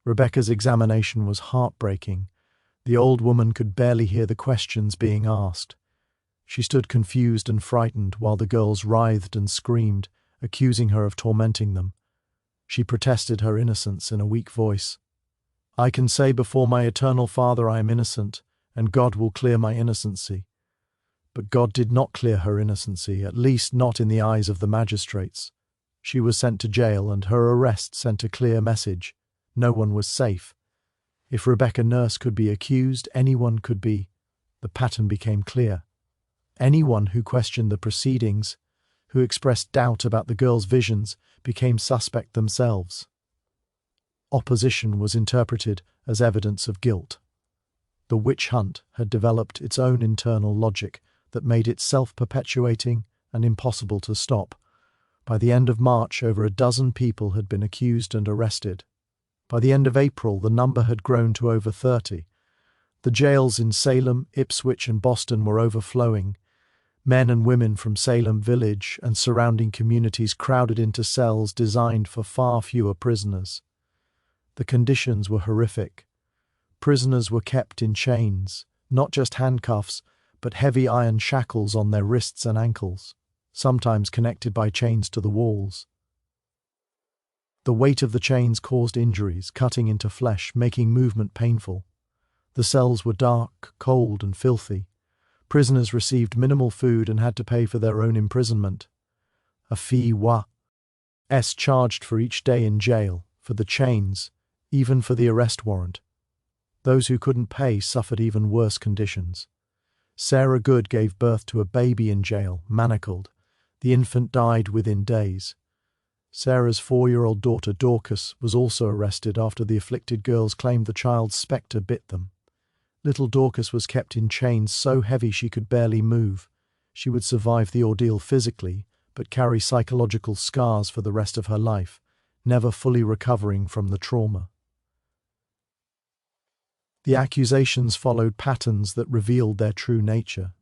Rebecca's examination was heartbreaking. The old woman could barely hear the questions being asked. She stood confused and frightened while the girls writhed and screamed, accusing her of tormenting them. She protested her innocence in a weak voice. "I can say before my eternal Father I am innocent, and God will clear my innocency." But God did not clear her innocency, at least not in the eyes of the magistrates. She was sent to jail, and her arrest sent a clear message. No one was safe. If Rebecca Nurse could be accused, anyone could be. The pattern became clear. Anyone who questioned the proceedings, who expressed doubt about the girl's visions, became suspect themselves. Opposition was interpreted as evidence of guilt. The witch hunt had developed its own internal logic that made it self-perpetuating and impossible to stop. By the end of March, over a dozen people had been accused and arrested. By the end of April, the number had grown to over 30. The jails in Salem, Ipswich, and Boston were overflowing. Men and women from Salem Village and surrounding communities crowded into cells designed for far fewer prisoners. The conditions were horrific. Prisoners were kept in chains, not just handcuffs, but heavy iron shackles on their wrists and ankles, sometimes connected by chains to the walls. The weight of the chains caused injuries, cutting into flesh, making movement painful. The cells were dark, cold, and filthy. Prisoners received minimal food and had to pay for their own imprisonment. A fee was charged for each day in jail, for the chains, even for the arrest warrant. Those who couldn't pay suffered even worse conditions. Sarah Good gave birth to a baby in jail, manacled. The infant died within days. Sarah's 4-year-old daughter Dorcas was also arrested after the afflicted girls claimed the child's spectre bit them. Little Dorcas was kept in chains so heavy she could barely move. She would survive the ordeal physically, but carry psychological scars for the rest of her life, never fully recovering from the trauma. The accusations followed patterns that revealed their true nature.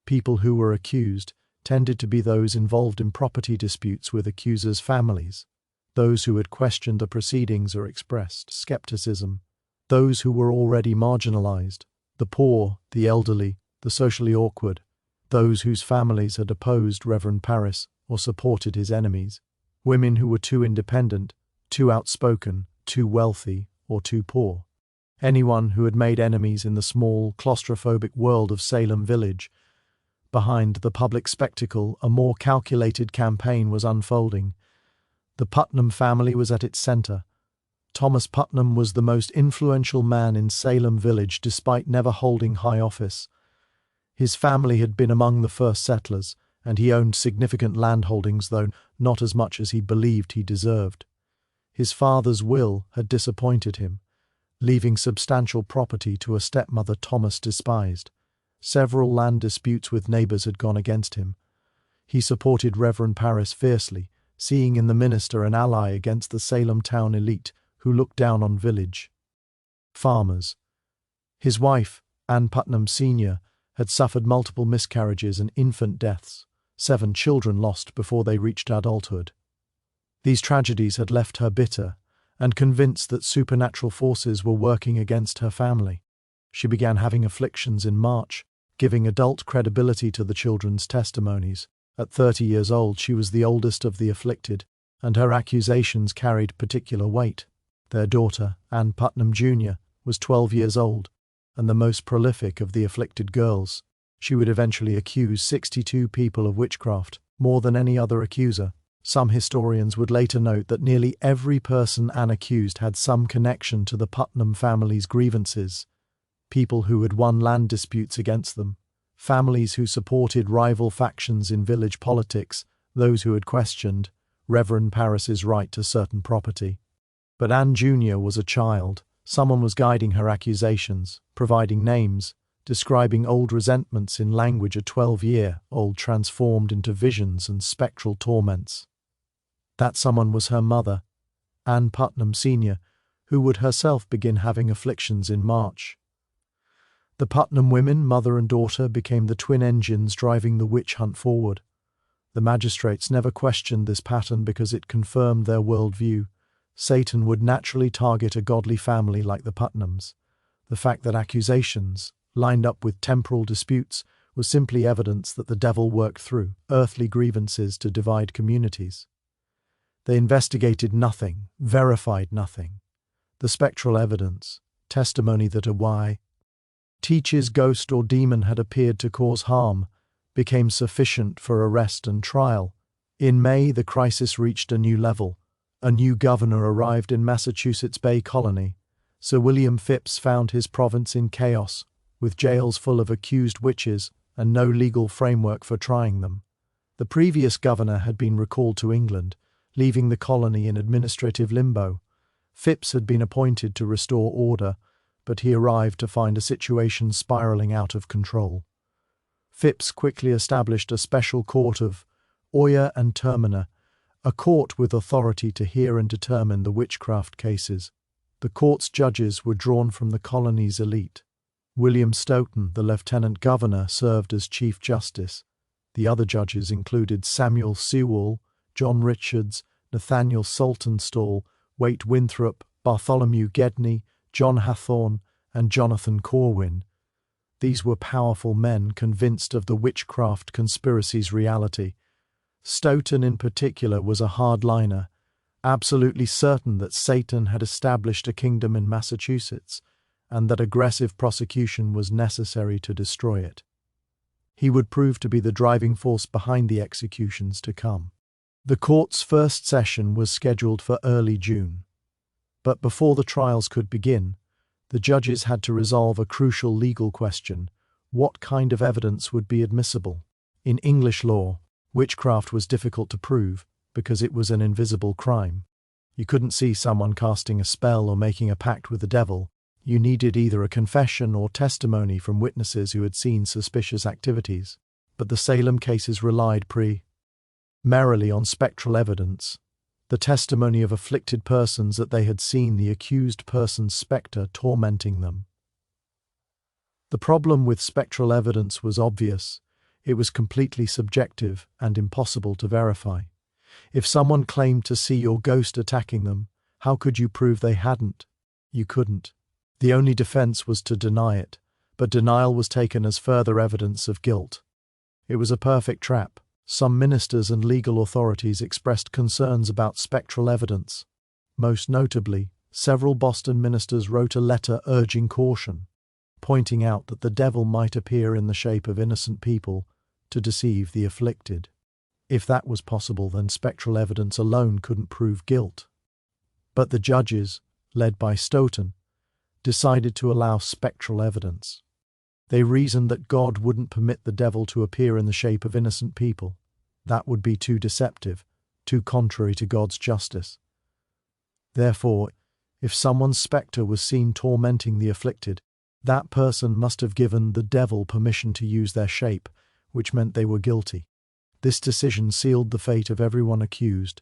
People who were accused tended to be those involved in property disputes with accusers' families, those who had questioned the proceedings or expressed skepticism, those who were already marginalized, the poor, the elderly, the socially awkward, those whose families had opposed Reverend Parris or supported his enemies, women who were too independent, too outspoken, too wealthy, or too poor. Anyone who had made enemies in the small, claustrophobic world of Salem Village. Behind the public spectacle, a more calculated campaign was unfolding. The Putnam family was at its center. Thomas Putnam was the most influential man in Salem Village despite never holding high office. His family had been among the first settlers, and he owned significant landholdings, though not as much as he believed he deserved. His father's will had disappointed him, leaving substantial property to a stepmother Thomas despised. Several land disputes with neighbors had gone against him. He supported Reverend Parris fiercely, seeing in the minister an ally against the Salem town elite who looked down on village farmers. His wife, Ann Putnam Sr., had suffered multiple miscarriages and infant deaths, 7 children lost before they reached adulthood. These tragedies had left her bitter and convinced that supernatural forces were working against her family. She began having afflictions in March, giving adult credibility to the children's testimonies. At 30 years old, she was the oldest of the afflicted, and her accusations carried particular weight. Their daughter, Ann Putnam Jr., was 12 years old, and the most prolific of the afflicted girls. She would eventually accuse 62 people of witchcraft, more than any other accuser. Some historians would later note that nearly every person Ann accused had some connection to the Putnam family's grievances. People who had won land disputes against them, families who supported rival factions in village politics, those who had questioned Reverend Parris's right to certain property. But Ann Jr. was a child. Someone was guiding her accusations, providing names, describing old resentments in language a 12-year-old transformed into visions and spectral torments. That someone was her mother, Ann Putnam Sr., who would herself begin having afflictions in March. The Putnam women, mother and daughter, became the twin engines driving the witch hunt forward. The magistrates never questioned this pattern because it confirmed their worldview. Satan would naturally target a godly family like the Putnams. The fact that accusations lined up with temporal disputes was simply evidence that the devil worked through earthly grievances to divide communities. They investigated nothing, verified nothing. The spectral evidence, testimony that a witch's ghost or demon had appeared to cause harm, became sufficient for arrest and trial. In May, the crisis reached a new level. A new governor arrived in Massachusetts Bay Colony. Sir William Phips found his province in chaos, with jails full of accused witches and no legal framework for trying them. The previous governor had been recalled to England, leaving the colony in administrative limbo. Phips had been appointed to restore order, but he arrived to find a situation spiraling out of control. Phips quickly established a special court of Oyer and Terminer, a court with authority to hear and determine the witchcraft cases. The court's judges were drawn from the colony's elite. William Stoughton, the lieutenant governor, served as chief justice. The other judges included Samuel Sewall, John Richards, Nathaniel Saltonstall, Waite Winthrop, Bartholomew Gedney, John Hathorne, and Jonathan Corwin. These were powerful men convinced of the witchcraft conspiracy's reality. Stoughton in particular was a hardliner, absolutely certain that Satan had established a kingdom in Massachusetts and that aggressive prosecution was necessary to destroy it. He would prove to be the driving force behind the executions to come. The court's first session was scheduled for early June. But before the trials could begin, the judges had to resolve a crucial legal question: what kind of evidence would be admissible? In English law, witchcraft was difficult to prove because it was an invisible crime. You couldn't see someone casting a spell or making a pact with the devil. You needed either a confession or testimony from witnesses who had seen suspicious activities. But the Salem cases relied primarily on spectral evidence, the testimony of afflicted persons that they had seen the accused person's spectre tormenting them. The problem with spectral evidence was obvious. It was completely subjective and impossible to verify. If someone claimed to see your ghost attacking them, how could you prove they hadn't? You couldn't. The only defense was to deny it, but denial was taken as further evidence of guilt. It was a perfect trap. Some ministers and legal authorities expressed concerns about spectral evidence. Most notably, several Boston ministers wrote a letter urging caution, pointing out that the devil might appear in the shape of innocent people to deceive the afflicted. If that was possible, then spectral evidence alone couldn't prove guilt. But the judges, led by Stoughton, decided to allow spectral evidence. They reasoned that God wouldn't permit the devil to appear in the shape of innocent people. That would be too deceptive, too contrary to God's justice. Therefore, if someone's spectre was seen tormenting the afflicted, that person must have given the devil permission to use their shape, which meant they were guilty. This decision sealed the fate of everyone accused.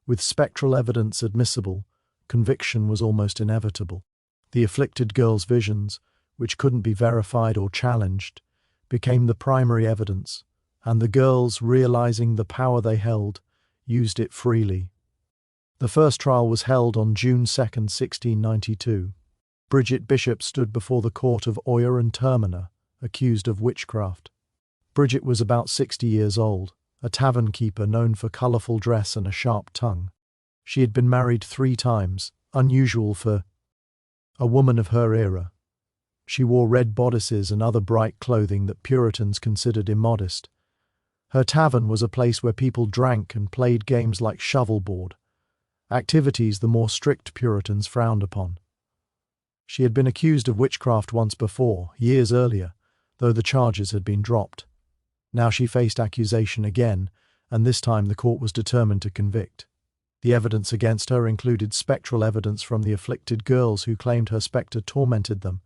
With spectral evidence admissible, conviction was almost inevitable. The afflicted girl's visions, which couldn't be verified or challenged, became the primary evidence, and the girls, realizing the power they held, used it freely. The first trial was held on June 2, 1692. Bridget Bishop stood before the court of Oyer and Terminer, accused of witchcraft. Bridget was about 60 years old, a tavern keeper known for colourful dress and a sharp tongue. She had been married 3 times, unusual for a woman of her era. She wore red bodices and other bright clothing that Puritans considered immodest. Her tavern was a place where people drank and played games like shovelboard, activities the more strict Puritans frowned upon. She had been accused of witchcraft once before, years earlier, though the charges had been dropped. Now she faced accusation again, and this time the court was determined to convict. The evidence against her included spectral evidence from the afflicted girls who claimed her spectre tormented them,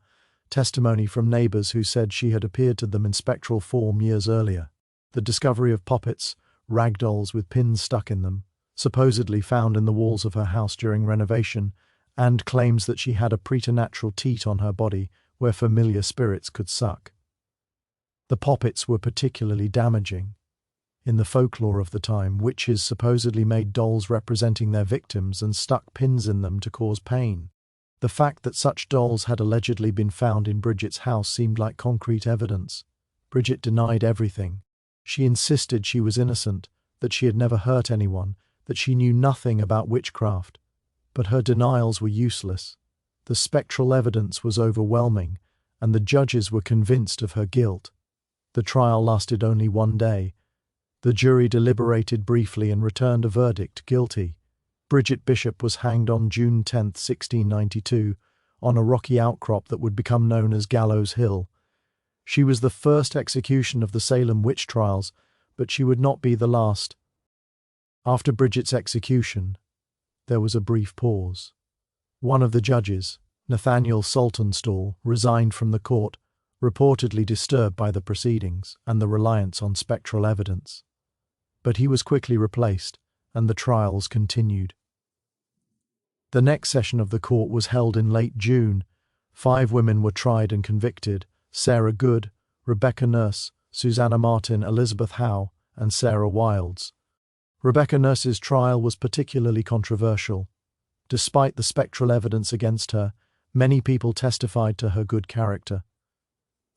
testimony from neighbours who said she had appeared to them in spectral form years earlier, the discovery of poppets, rag dolls with pins stuck in them, supposedly found in the walls of her house during renovation, and claims that she had a preternatural teat on her body where familiar spirits could suck. The poppets were particularly damaging. In the folklore of the time, witches supposedly made dolls representing their victims and stuck pins in them to cause pain. The fact that such dolls had allegedly been found in Bridget's house seemed like concrete evidence. Bridget denied everything. She insisted she was innocent, that she had never hurt anyone, that she knew nothing about witchcraft. But her denials were useless. The spectral evidence was overwhelming, and the judges were convinced of her guilt. The trial lasted only 1 day. The jury deliberated briefly and returned a verdict, guilty. Bridget Bishop was hanged on June 10, 1692, on a rocky outcrop that would become known as Gallows Hill. She was the first execution of the Salem Witch Trials, but she would not be the last. After Bridget's execution, there was a brief pause. One of the judges, Nathaniel Saltonstall, resigned from the court, reportedly disturbed by the proceedings and the reliance on spectral evidence. But he was quickly replaced, and the trials continued. The next session of the court was held in late June. 5 women were tried and convicted: Sarah Good, Rebecca Nurse, Susanna Martin, Elizabeth Howe, and Sarah Wilds. Rebecca Nurse's trial was particularly controversial. Despite the spectral evidence against her, many people testified to her good character.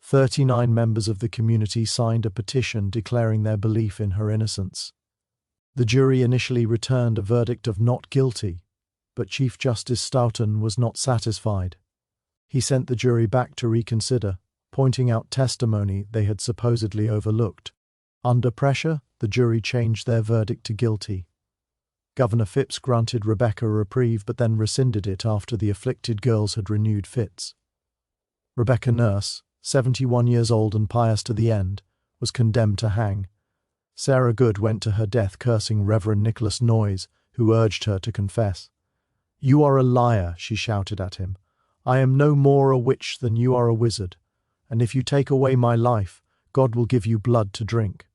39 members of the community signed a petition declaring their belief in her innocence. The jury initially returned a verdict of not guilty, but Chief Justice Stoughton was not satisfied. He sent the jury back to reconsider, pointing out testimony they had supposedly overlooked. Under pressure, the jury changed their verdict to guilty. Governor Phipps granted Rebecca a reprieve but then rescinded it after the afflicted girls had renewed fits. Rebecca Nurse, 71 years old and pious to the end, was condemned to hang. Sarah Good went to her death cursing Reverend Nicholas Noyes, who urged her to confess. "You are a liar," she shouted at him. "I am no more a witch than you are a wizard, and if you take away my life, God will give you blood to drink."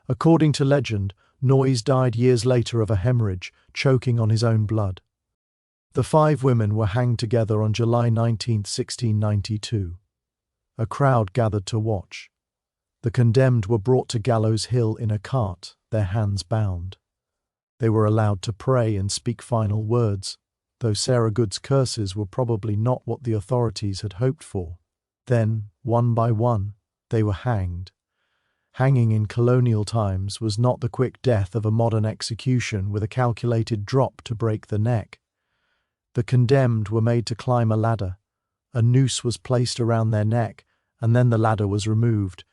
According to legend, Noyes died years later of a hemorrhage, choking on his own blood. The 5 women were hanged together on July 19, 1692. A crowd gathered to watch. The condemned were brought to Gallows Hill in a cart, their hands bound. They were allowed to pray and speak final words, though Sarah Good's curses were probably not what the authorities had hoped for. Then, one by one, they were hanged. Hanging in colonial times was not the quick death of a modern execution with a calculated drop to break the neck. The condemned were made to climb a ladder. A noose was placed around their neck, and then the ladder was removed.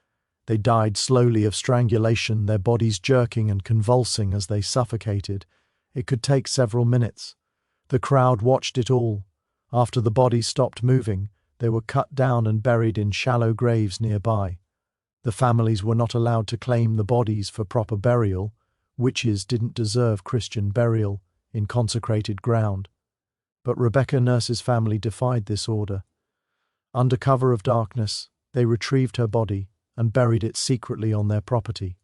They died slowly of strangulation, their bodies jerking and convulsing as they suffocated. It could take several minutes. The crowd watched it all. After the bodies stopped moving, they were cut down and buried in shallow graves nearby. The families were not allowed to claim the bodies for proper burial. Witches didn't deserve Christian burial in consecrated ground. But Rebecca Nurse's family defied this order. Under cover of darkness, they retrieved her body and buried it secretly on their property.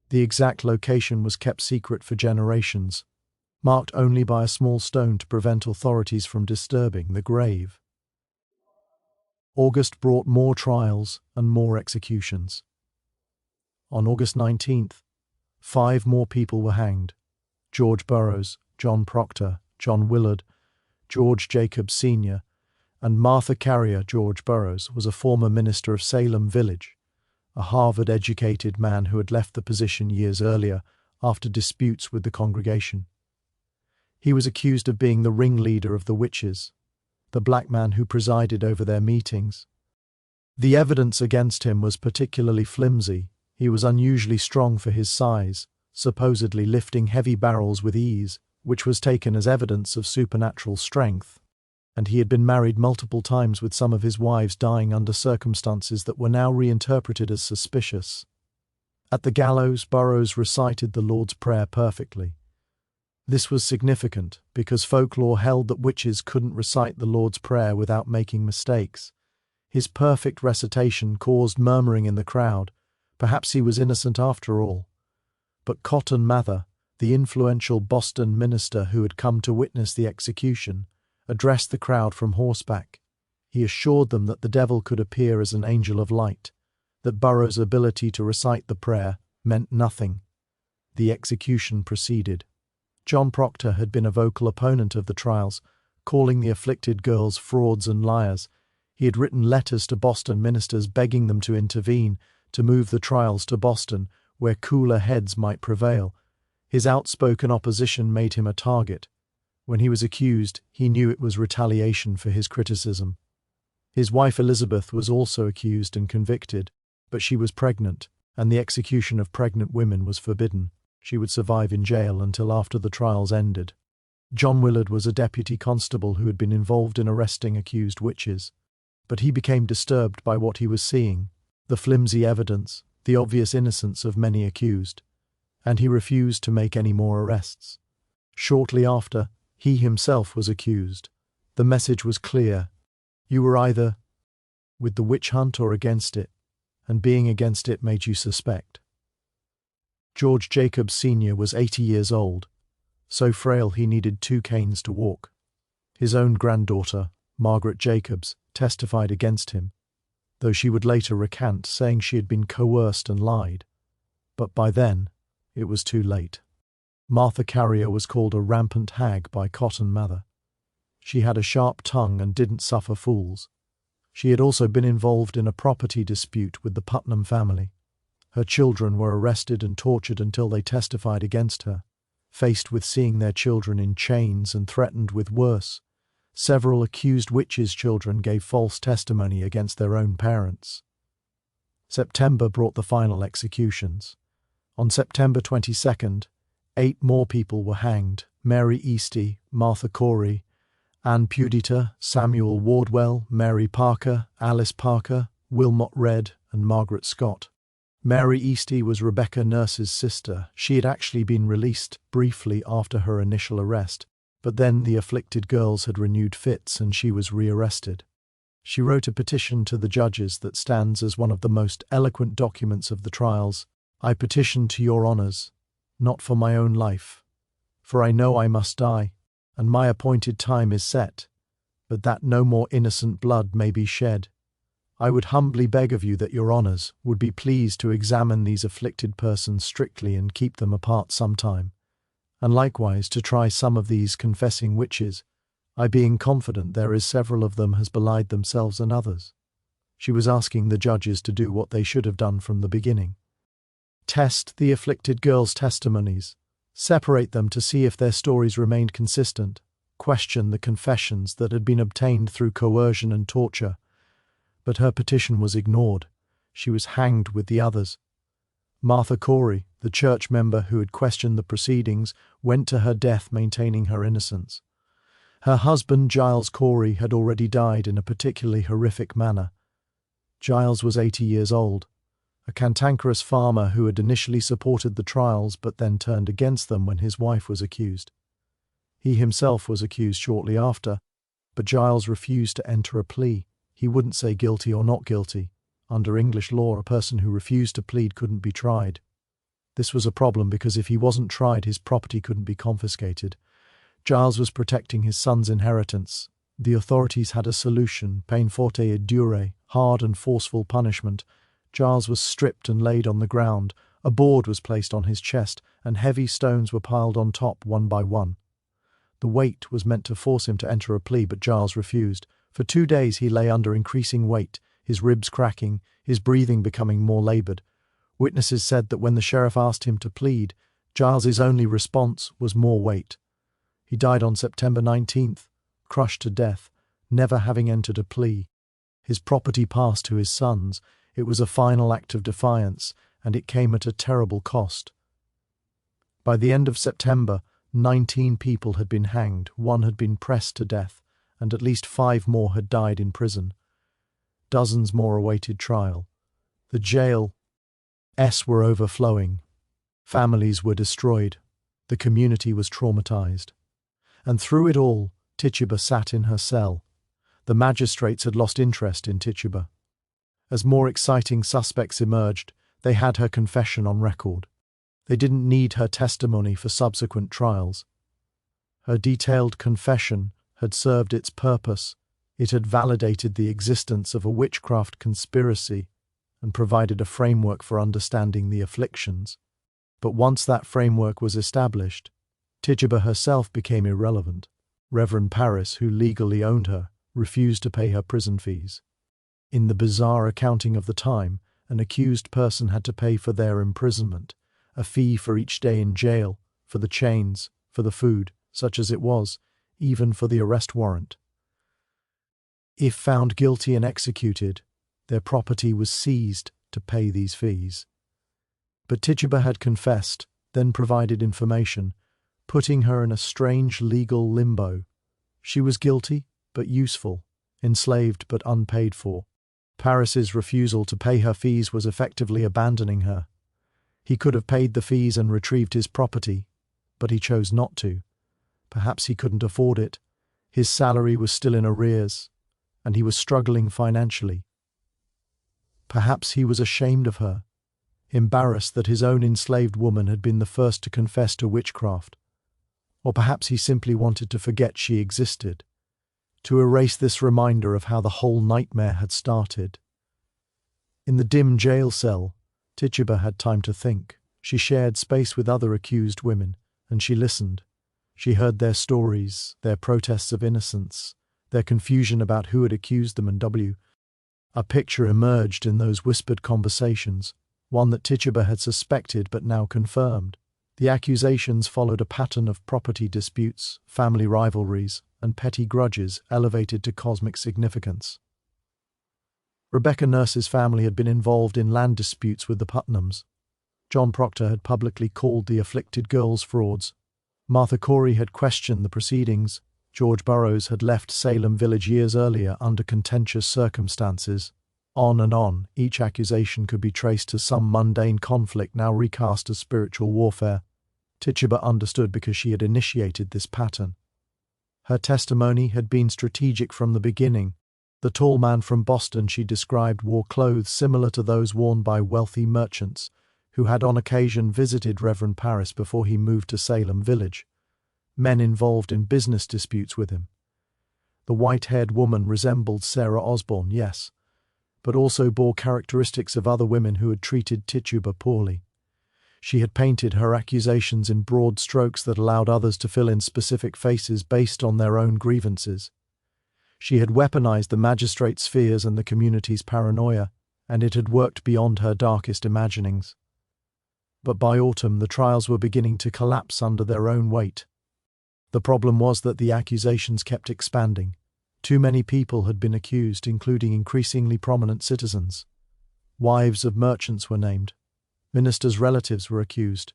The exact location was kept secret for generations, marked only by a small stone to prevent authorities from disturbing the grave. August brought more trials and more executions. On August 19th, 5 more people were hanged: George Burroughs, John Proctor, John Willard, George Jacobs Sr., and Martha Carrier. George Burroughs was a former minister of Salem Village, a Harvard-educated man who had left the position years earlier after disputes with the congregation. He was accused of being the ringleader of the witches, the black man who presided over their meetings. The evidence against him was particularly flimsy. He was unusually strong for his size, supposedly lifting heavy barrels with ease, which was taken as evidence of supernatural strength. And he had been married multiple times, with some of his wives dying under circumstances that were now reinterpreted as suspicious. At the gallows, Burroughs recited the Lord's Prayer perfectly. This was significant because folklore held that witches couldn't recite the Lord's Prayer without making mistakes. His perfect recitation caused murmuring in the crowd. Perhaps he was innocent after all. But Cotton Mather, the influential Boston minister who had come to witness the execution, addressed the crowd from horseback. He assured them that the devil could appear as an angel of light, that Burroughs' ability to recite the prayer meant nothing. The execution proceeded. John Proctor had been a vocal opponent of the trials, calling the afflicted girls frauds and liars. He had written letters to Boston ministers begging them to intervene, to move the trials to Boston, where cooler heads might prevail. His outspoken opposition made him a target. When he was accused, he knew it was retaliation for his criticism. His wife Elizabeth was also accused and convicted, but she was pregnant, and the execution of pregnant women was forbidden. She would survive in jail until after the trials ended. John Willard was a deputy constable who had been involved in arresting accused witches, but he became disturbed by what he was seeing, the flimsy evidence, the obvious innocence of many accused, and he refused to make any more arrests. Shortly after, he himself was accused. The message was clear: you were either with the witch hunt or against it, and being against it made you suspect. George Jacobs Sr. was 80 years old, so frail he needed 2 canes to walk. His own granddaughter, Margaret Jacobs, testified against him, though she would later recant, saying she had been coerced and lied. But by then, it was too late. Martha Carrier was called a rampant hag by Cotton Mather. She had a sharp tongue and didn't suffer fools. She had also been involved in a property dispute with the Putnam family. Her children were arrested and tortured until they testified against her. Faced with seeing their children in chains and threatened with worse, several accused witches' children gave false testimony against their own parents. September brought the final executions. On September 22nd, 8 more people were hanged: Mary Easty, Martha Corey, Ann Pudita, Samuel Wardwell, Mary Parker, Alice Parker, Wilmot Redd, and Margaret Scott. Mary Easty was Rebecca Nurse's sister. She had actually been released briefly after her initial arrest, but then the afflicted girls had renewed fits and she was rearrested. She wrote a petition to the judges that stands as one of the most eloquent documents of the trials. I petition to your honours, not for my own life, for I know I must die, and my appointed time is set, but that no more innocent blood may be shed. I would humbly beg of you that your honours would be pleased to examine these afflicted persons strictly and keep them apart some time, and likewise to try some of these confessing witches, I being confident there is several of them has belied themselves and others. She was asking the judges to do what they should have done from the beginning. Test the afflicted girls' testimonies, separate them to see if their stories remained consistent, question the confessions that had been obtained through coercion and torture, but her petition was ignored. She was hanged with the others. Martha Corey, the church member who had questioned the proceedings, went to her death maintaining her innocence. Her husband, Giles Corey, had already died in a particularly horrific manner. Giles was 80 years old, a cantankerous farmer who had initially supported the trials but then turned against them when his wife was accused. He himself was accused shortly after, but Giles refused to enter a plea. He wouldn't say guilty or not guilty. Under English law, a person who refused to plead couldn't be tried. This was a problem because if he wasn't tried, his property couldn't be confiscated. Giles was protecting his son's inheritance. The authorities had a solution, peine forte et dure, hard and forceful punishment. Giles was stripped and laid on the ground. A board was placed on his chest, and heavy stones were piled on top one by one. The weight was meant to force him to enter a plea, but Giles refused. For 2 days he lay under increasing weight, his ribs cracking, his breathing becoming more laboured. Witnesses said that when the sheriff asked him to plead, Giles's only response was more weight. He died on September 19th, crushed to death, never having entered a plea. His property passed to his sons. It was a final act of defiance, and it came at a terrible cost. By the end of September, 19 people had been hanged, 1 had been pressed to death, and at least 5 more had died in prison. Dozens more awaited trial. The jails were overflowing. Families were destroyed. The community was traumatized. And through it all, Tituba sat in her cell. The magistrates had lost interest in Tituba. As more exciting suspects emerged, they had her confession on record. They didn't need her testimony for subsequent trials. Her detailed confession had served its purpose. It had validated the existence of a witchcraft conspiracy and provided a framework for understanding the afflictions. But once that framework was established, Tituba herself became irrelevant. Reverend Parris, who legally owned her, refused to pay her prison fees. In the bizarre accounting of the time, an accused person had to pay for their imprisonment, a fee for each day in jail, for the chains, for the food, such as it was, even for the arrest warrant. If found guilty and executed, their property was seized to pay these fees. But Tituba had confessed, then provided information, putting her in a strange legal limbo. She was guilty, but useful, enslaved but unpaid for. Parris's refusal to pay her fees was effectively abandoning her. He could have paid the fees and retrieved his property, but he chose not to. Perhaps he couldn't afford it. His salary was still in arrears, and he was struggling financially. Perhaps he was ashamed of her, embarrassed that his own enslaved woman had been the first to confess to witchcraft. Or perhaps he simply wanted to forget she existed, to erase this reminder of how the whole nightmare had started. In the dim jail cell, Tituba had time to think. She shared space with other accused women, and she listened. She heard their stories, their protests of innocence, their confusion about who had accused them, and a picture emerged in those whispered conversations, one that Tituba had suspected but now confirmed. The accusations followed a pattern of property disputes, family rivalries, and petty grudges elevated to cosmic significance. Rebecca Nurse's family had been involved in land disputes with the Putnams. John Proctor had publicly called the afflicted girls frauds. Martha Corey had questioned the proceedings. George Burroughs had left Salem Village years earlier under contentious circumstances. On and on, each accusation could be traced to some mundane conflict now recast as spiritual warfare. Tituba understood because she had initiated this pattern. Her testimony had been strategic from the beginning. The tall man from Boston she described wore clothes similar to those worn by wealthy merchants who had on occasion visited Reverend Parris before he moved to Salem Village. Men involved in business disputes with him. The white-haired woman resembled Sarah Osborne, yes, but also bore characteristics of other women who had treated Tituba poorly. She had painted her accusations in broad strokes that allowed others to fill in specific faces based on their own grievances. She had weaponized the magistrates' fears and the community's paranoia, and it had worked beyond her darkest imaginings. But by autumn, the trials were beginning to collapse under their own weight. The problem was that the accusations kept expanding. Too many people had been accused, including increasingly prominent citizens. Wives of merchants were named. Ministers' relatives were accused.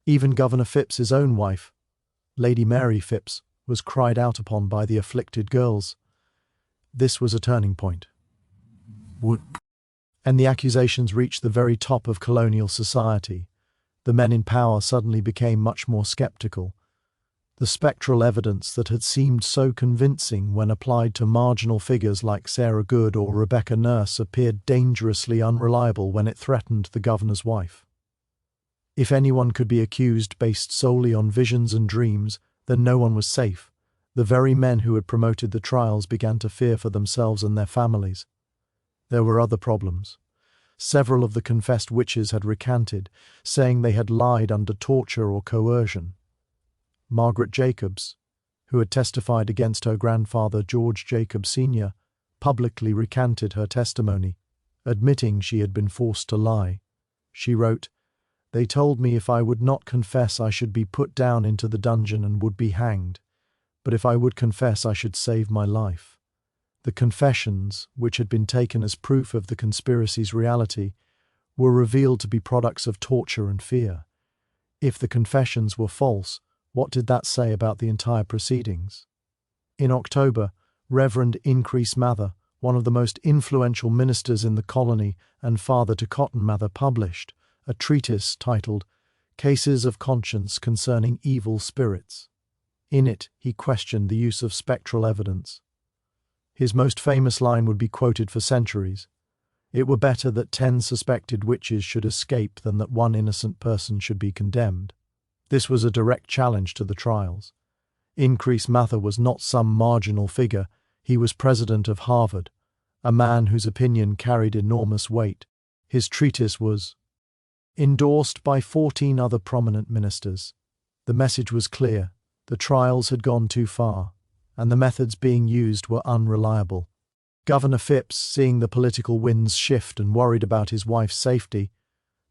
Even Governor Phipps's own wife, Lady Mary Phipps, was cried out upon by the afflicted girls. This was a turning point. And the accusations reached the very top of colonial society. The men in power suddenly became much more skeptical. The spectral evidence that had seemed so convincing when applied to marginal figures like Sarah Good or Rebecca Nurse appeared dangerously unreliable when it threatened the governor's wife. If anyone could be accused based solely on visions and dreams, then no one was safe. The very men who had promoted the trials began to fear for themselves and their families. There were other problems. Several of the confessed witches had recanted, saying they had lied under torture or coercion. Margaret Jacobs, who had testified against her grandfather George Jacobs Sr., publicly recanted her testimony, admitting she had been forced to lie. She wrote, "They told me if I would not confess I should be put down into the dungeon and would be hanged, but if I would confess I should save my life." The confessions, which had been taken as proof of the conspiracy's reality, were revealed to be products of torture and fear. If the confessions were false, what did that say about the entire proceedings? In October, Reverend Increase Mather, one of the most influential ministers in the colony and father to Cotton Mather, published a treatise titled Cases of Conscience Concerning Evil Spirits. In it, he questioned the use of spectral evidence. His most famous line would be quoted for centuries. "It were better that 10 suspected witches should escape than that one innocent person should be condemned." This was a direct challenge to the trials. Increase Mather was not some marginal figure. He was president of Harvard, a man whose opinion carried enormous weight. His treatise was endorsed by 14 other prominent ministers. The message was clear. The trials had gone too far, and the methods being used were unreliable. Governor Phipps, seeing the political winds shift and worried about his wife's safety,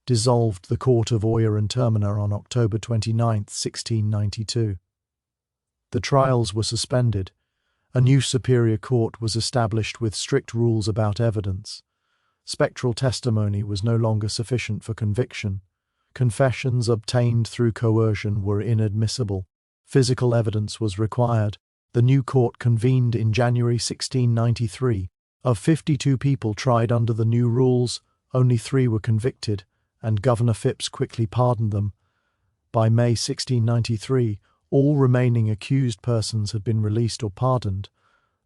dissolved the Court of Oyer and Terminer on October 29, 1692. The trials were suspended. A new superior court was established with strict rules about evidence. Spectral testimony was no longer sufficient for conviction. Confessions obtained through coercion were inadmissible. Physical evidence was required. The new court convened in January 1693. Of 52 people tried under the new rules, only 3 were convicted, and Governor Phipps quickly pardoned them. By May 1693, all remaining accused persons had been released or pardoned.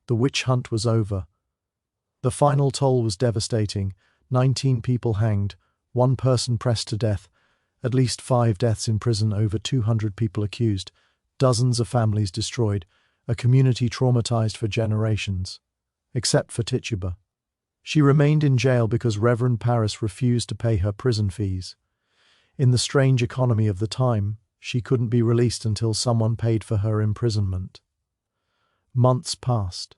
The witch hunt was over. The final toll was devastating. 19 people hanged, 1 person pressed to death, at least 5 deaths in prison, over 200 people accused, dozens of families destroyed, a community traumatized for generations. Except for Tituba. She remained in jail because Reverend Parris refused to pay her prison fees. In the strange economy of the time, she couldn't be released until someone paid for her imprisonment. Months passed.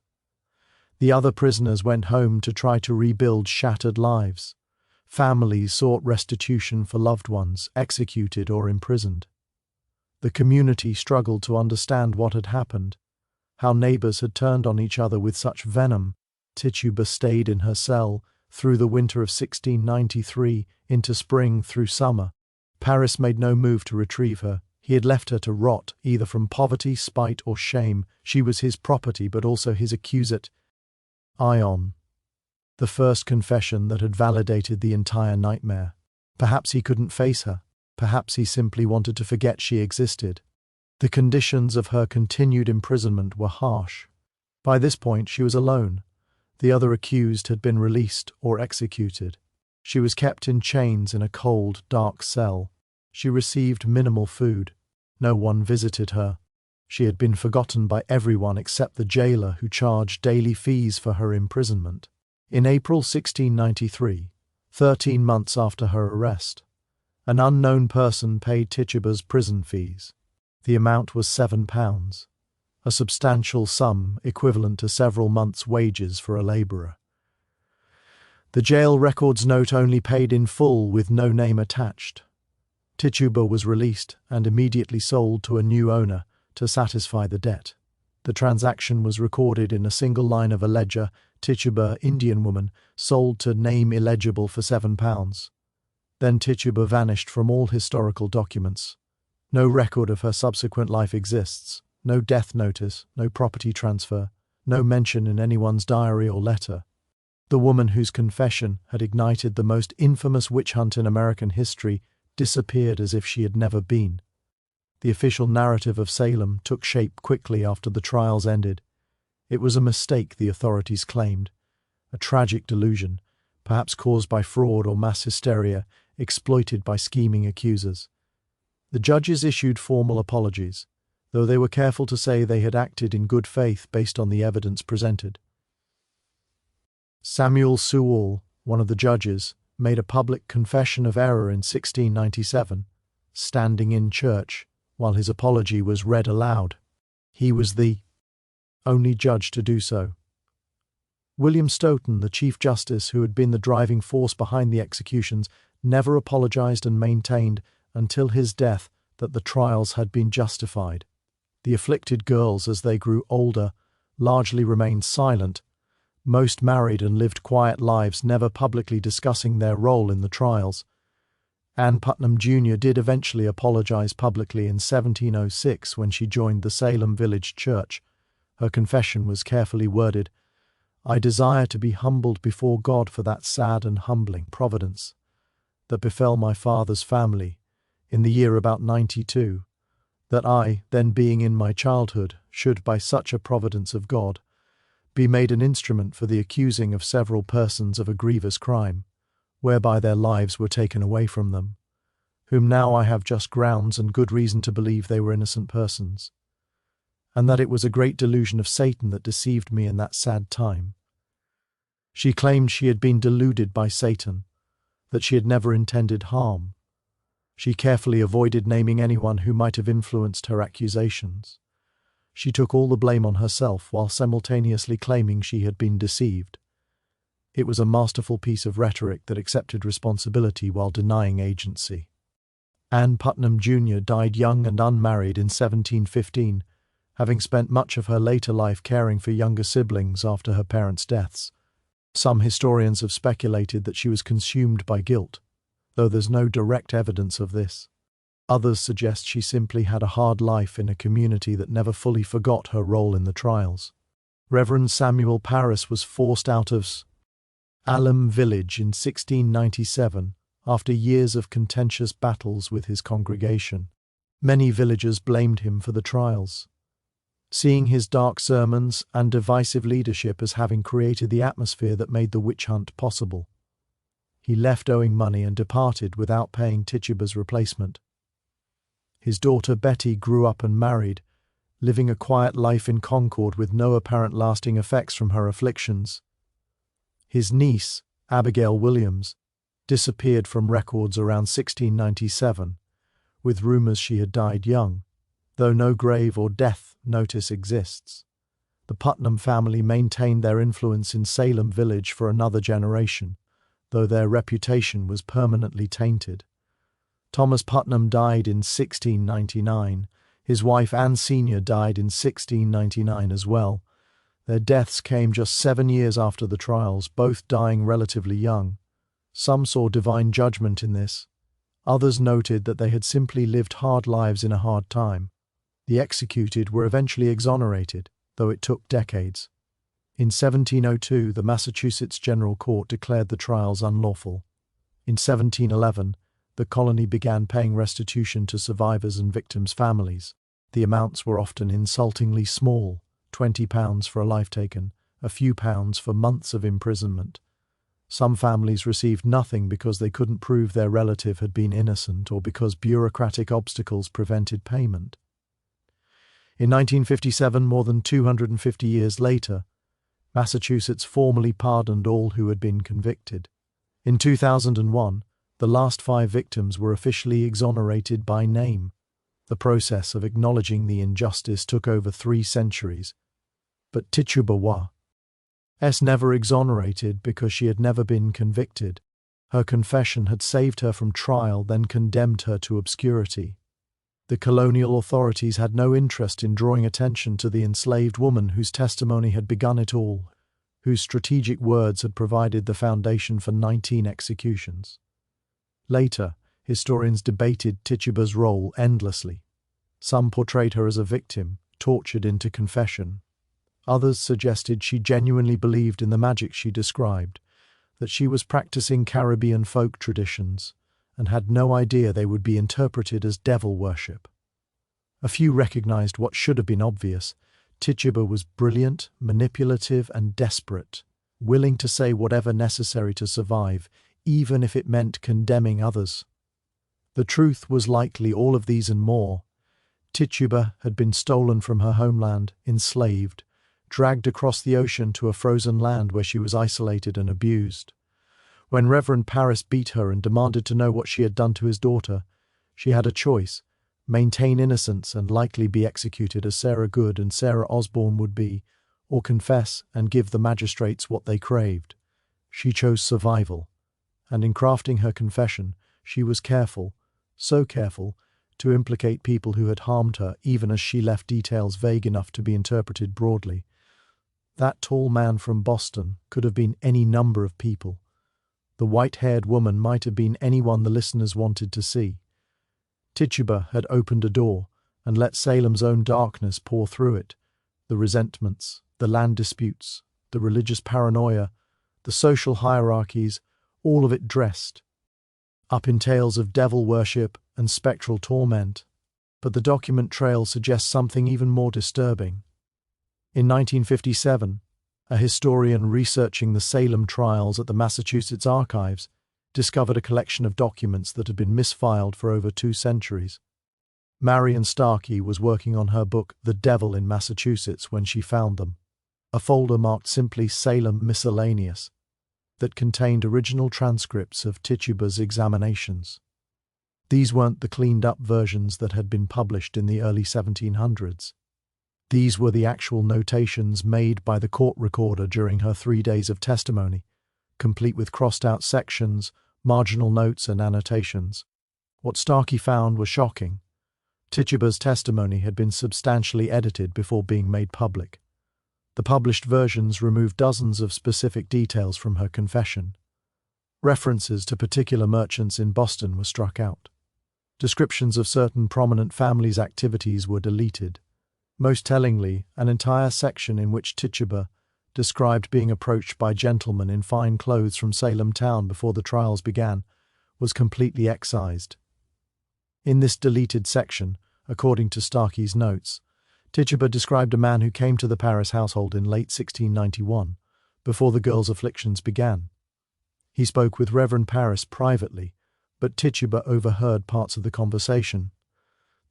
The other prisoners went home to try to rebuild shattered lives. Families sought restitution for loved ones executed or imprisoned. The community struggled to understand what had happened, how neighbors had turned on each other with such venom. Tituba stayed in her cell through the winter of 1693, into spring through summer. Parris made no move to retrieve her. He had left her to rot, either from poverty, spite, or shame. She was his property, but also his accusate. Ion. The first confession that had validated the entire nightmare. Perhaps he couldn't face her. Perhaps he simply wanted to forget she existed. The conditions of her continued imprisonment were harsh. By this point, she was alone. The other accused had been released or executed. She was kept in chains in a cold, dark cell. She received minimal food. No one visited her. She had been forgotten by everyone except the jailer who charged daily fees for her imprisonment. In April 1693, 13 months after her arrest, an unknown person paid Tituba's prison fees. The amount was £7. A substantial sum equivalent to several months' wages for a labourer. The jail records note only paid in full with no name attached. Tituba was released and immediately sold to a new owner, to satisfy the debt. The transaction was recorded in a single line of a ledger. Tituba, Indian woman, sold to name illegible for £7. Then Tituba vanished from all historical documents. No record of her subsequent life exists, no death notice, no property transfer, no mention in anyone's diary or letter. The woman whose confession had ignited the most infamous witch hunt in American history disappeared as if she had never been. The official narrative of Salem took shape quickly after the trials ended. It was a mistake, the authorities claimed, a tragic delusion, perhaps caused by fraud or mass hysteria, exploited by scheming accusers. The judges issued formal apologies, though they were careful to say they had acted in good faith based on the evidence presented. Samuel Sewall, one of the judges, made a public confession of error in 1697, standing in church while his apology was read aloud. He was the only judge to do so. William Stoughton, the Chief Justice who had been the driving force behind the executions, never apologized and maintained until his death that the trials had been justified. The afflicted girls, as they grew older, largely remained silent. Most married and lived quiet lives, never publicly discussing their role in the trials. Ann Putnam Jr. did eventually apologize publicly in 1706 when she joined the Salem Village Church. Her confession was carefully worded, "I desire to be humbled before God for that sad and humbling providence that befell my father's family in the year about 92, that I, then being in my childhood, should by such a providence of God be made an instrument for the accusing of several persons of a grievous crime, whereby their lives were taken away from them, whom now I have just grounds and good reason to believe they were innocent persons, and that it was a great delusion of Satan that deceived me in that sad time." She claimed she had been deluded by Satan, that she had never intended harm. She carefully avoided naming anyone who might have influenced her accusations. She took all the blame on herself while simultaneously claiming she had been deceived. It was a masterful piece of rhetoric that accepted responsibility while denying agency. Ann Putnam Jr. died young and unmarried in 1715, having spent much of her later life caring for younger siblings after her parents' deaths. Some historians have speculated that she was consumed by guilt, though there's no direct evidence of this. Others suggest she simply had a hard life in a community that never fully forgot her role in the trials. Reverend Samuel Parris was forced out of Salem Village in 1697 after years of contentious battles with his congregation. Many villagers blamed him for the trials, seeing his dark sermons and divisive leadership as having created the atmosphere that made the witch hunt possible. He left owing money and departed without paying Tituba's replacement. His daughter Betty grew up and married, living a quiet life in concord with no apparent lasting effects from her afflictions. His niece, Abigail Williams, disappeared from records around 1697, with rumors she had died young, though no grave or death notice exists. The Putnam family maintained their influence in Salem Village for another generation, though their reputation was permanently tainted. Thomas Putnam died in 1699. His wife Anne Sr. died in 1699 as well. Their deaths came just 7 years after the trials, both dying relatively young. Some saw divine judgment in this. Others noted that they had simply lived hard lives in a hard time. The executed were eventually exonerated, though it took decades. In 1702, the Massachusetts General Court declared the trials unlawful. In 1711, the colony began paying restitution to survivors and victims' families. The amounts were often insultingly small, £20 for a life taken, a few pounds for months of imprisonment. Some families received nothing because they couldn't prove their relative had been innocent or because bureaucratic obstacles prevented payment. In 1957, more than 250 years later, Massachusetts formally pardoned all who had been convicted. In 2001, the last 5 victims were officially exonerated by name. The process of acknowledging the injustice took over 3 centuries, but Tituba was never exonerated because she had never been convicted. Her confession had saved her from trial, then condemned her to obscurity. The colonial authorities had no interest in drawing attention to the enslaved woman whose testimony had begun it all, whose strategic words had provided the foundation for 19 executions. Later, historians debated Tituba's role endlessly. Some portrayed her as a victim, tortured into confession. Others suggested she genuinely believed in the magic she described, that she was practicing Caribbean folk traditions, and had no idea they would be interpreted as devil worship. A few recognized what should have been obvious. Tituba was brilliant, manipulative, and desperate, willing to say whatever necessary to survive, even if it meant condemning others. The truth was likely all of these and more. Tituba had been stolen from her homeland, enslaved, dragged across the ocean to a frozen land where she was isolated and abused. When Reverend Parris beat her and demanded to know what she had done to his daughter, she had a choice: maintain innocence and likely be executed as Sarah Good and Sarah Osborne would be, or confess and give the magistrates what they craved. She chose survival, and in crafting her confession, she was careful, so careful, to implicate people who had harmed her, even as she left details vague enough to be interpreted broadly. That tall man from Boston could have been any number of people. The white-haired woman might have been anyone the listeners wanted to see. Tituba had opened a door and let Salem's own darkness pour through it. The resentments, the land disputes, the religious paranoia, the social hierarchies, all of it dressed up in tales of devil worship and spectral torment. But the document trail suggests something even more disturbing. In 1957, a historian researching the Salem trials at the Massachusetts Archives discovered a collection of documents that had been misfiled for over 2 centuries. Marion Starkey was working on her book The Devil in Massachusetts when she found them, a folder marked simply Salem Miscellaneous, that contained original transcripts of Tituba's examinations. These weren't the cleaned-up versions that had been published in the early 1700s. These were the actual notations made by the court recorder during her 3 days of testimony, complete with crossed-out sections, marginal notes, and annotations. What Starkey found was shocking. Tituba's testimony had been substantially edited before being made public. The published versions removed dozens of specific details from her confession. References to particular merchants in Boston were struck out. Descriptions of certain prominent families' activities were deleted. Most tellingly, an entire section in which Tituba described being approached by gentlemen in fine clothes from Salem town before the trials began was completely excised. In this deleted section, according to Starkey's notes, Tituba described a man who came to the Parris household in late 1691, before the girls' afflictions began. He spoke with Reverend Parris privately, but Tituba overheard parts of the conversation.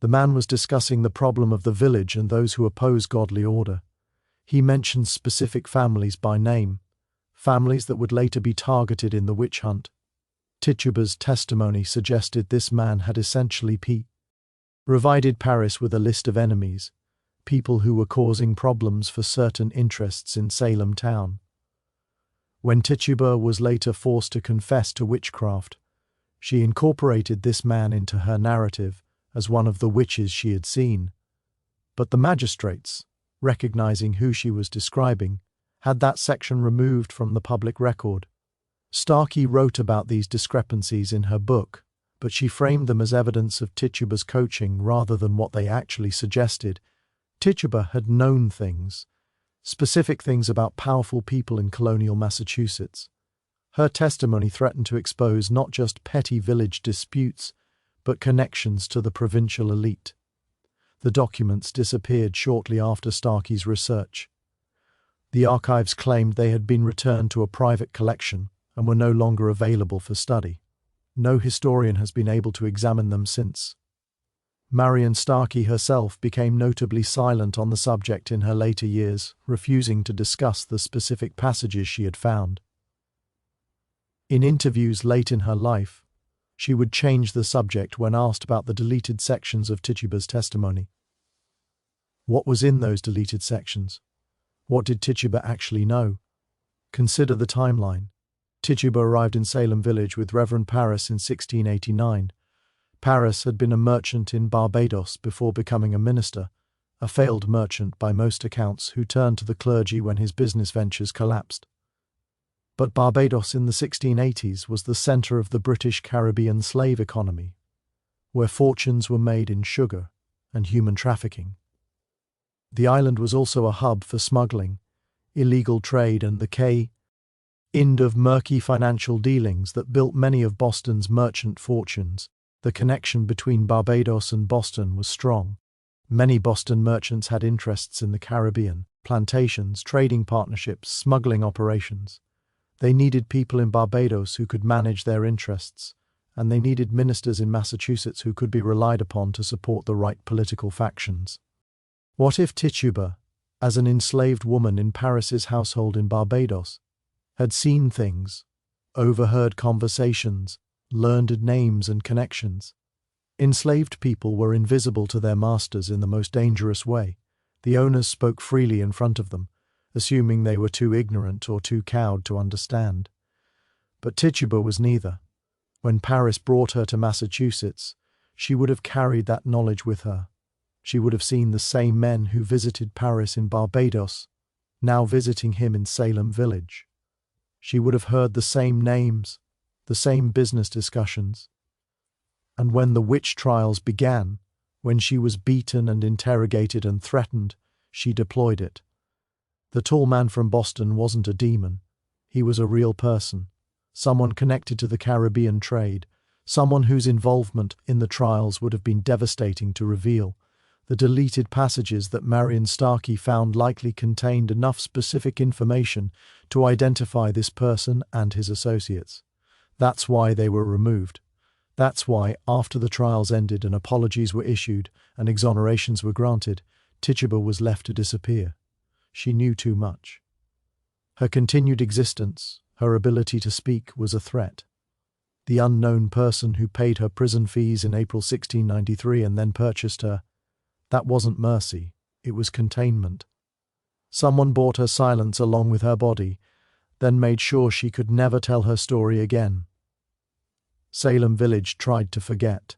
The man was discussing the problem of the village and those who oppose godly order. He mentioned specific families by name, families that would later be targeted in the witch hunt. Tituba's testimony suggested this man had essentially provided Parris with a list of enemies, people who were causing problems for certain interests in Salem town. When Tituba was later forced to confess to witchcraft, she incorporated this man into her narrative as one of the witches she had seen. But the magistrates, recognizing who she was describing, had that section removed from the public record. Starkey wrote about these discrepancies in her book, but she framed them as evidence of Tituba's coaching rather than what they actually suggested. Tituba had known things, specific things about powerful people in colonial Massachusetts. Her testimony threatened to expose not just petty village disputes, but connections to the provincial elite. The documents disappeared shortly after Starkey's research. The archives claimed they had been returned to a private collection and were no longer available for study. No historian has been able to examine them since. Marion Starkey herself became notably silent on the subject in her later years, refusing to discuss the specific passages she had found. In interviews late in her life, she would change the subject when asked about the deleted sections of Tituba's testimony. What was in those deleted sections? What did Tituba actually know? Consider the timeline. Tituba arrived in Salem Village with Reverend Parris in 1689. Parris had been a merchant in Barbados before becoming a minister, a failed merchant by most accounts who turned to the clergy when his business ventures collapsed. But Barbados in the 1680s was the centre of the British Caribbean slave economy, where fortunes were made in sugar and human trafficking. The island was also a hub for smuggling, illegal trade and the end of murky financial dealings that built many of Boston's merchant fortunes. The connection between Barbados and Boston was strong. Many Boston merchants had interests in the Caribbean, plantations, trading partnerships, smuggling operations. They needed people in Barbados who could manage their interests, and they needed ministers in Massachusetts who could be relied upon to support the right political factions. What if Tituba, as an enslaved woman in Parris's household in Barbados, had seen things, overheard conversations, learned names and connections? Enslaved people were invisible to their masters in the most dangerous way. The owners spoke freely in front of them, assuming they were too ignorant or too cowed to understand. But Tituba was neither. When Parris brought her to Massachusetts, she would have carried that knowledge with her. She would have seen the same men who visited Parris in Barbados, now visiting him in Salem Village. She would have heard the same names, the same business discussions. And when the witch trials began, when she was beaten and interrogated and threatened, she deployed it. The tall man from Boston wasn't a demon. He was a real person, someone connected to the Caribbean trade, someone whose involvement in the trials would have been devastating to reveal. The deleted passages that Marion Starkey found likely contained enough specific information to identify this person and his associates. That's why they were removed. That's why, after the trials ended and apologies were issued and exonerations were granted, Tituba was left to disappear. She knew too much. Her continued existence, her ability to speak, was a threat. The unknown person who paid her prison fees in April 1693 and then purchased her, that wasn't mercy, it was containment. Someone bought her silence along with her body, then made sure she could never tell her story again. Salem Village tried to forget.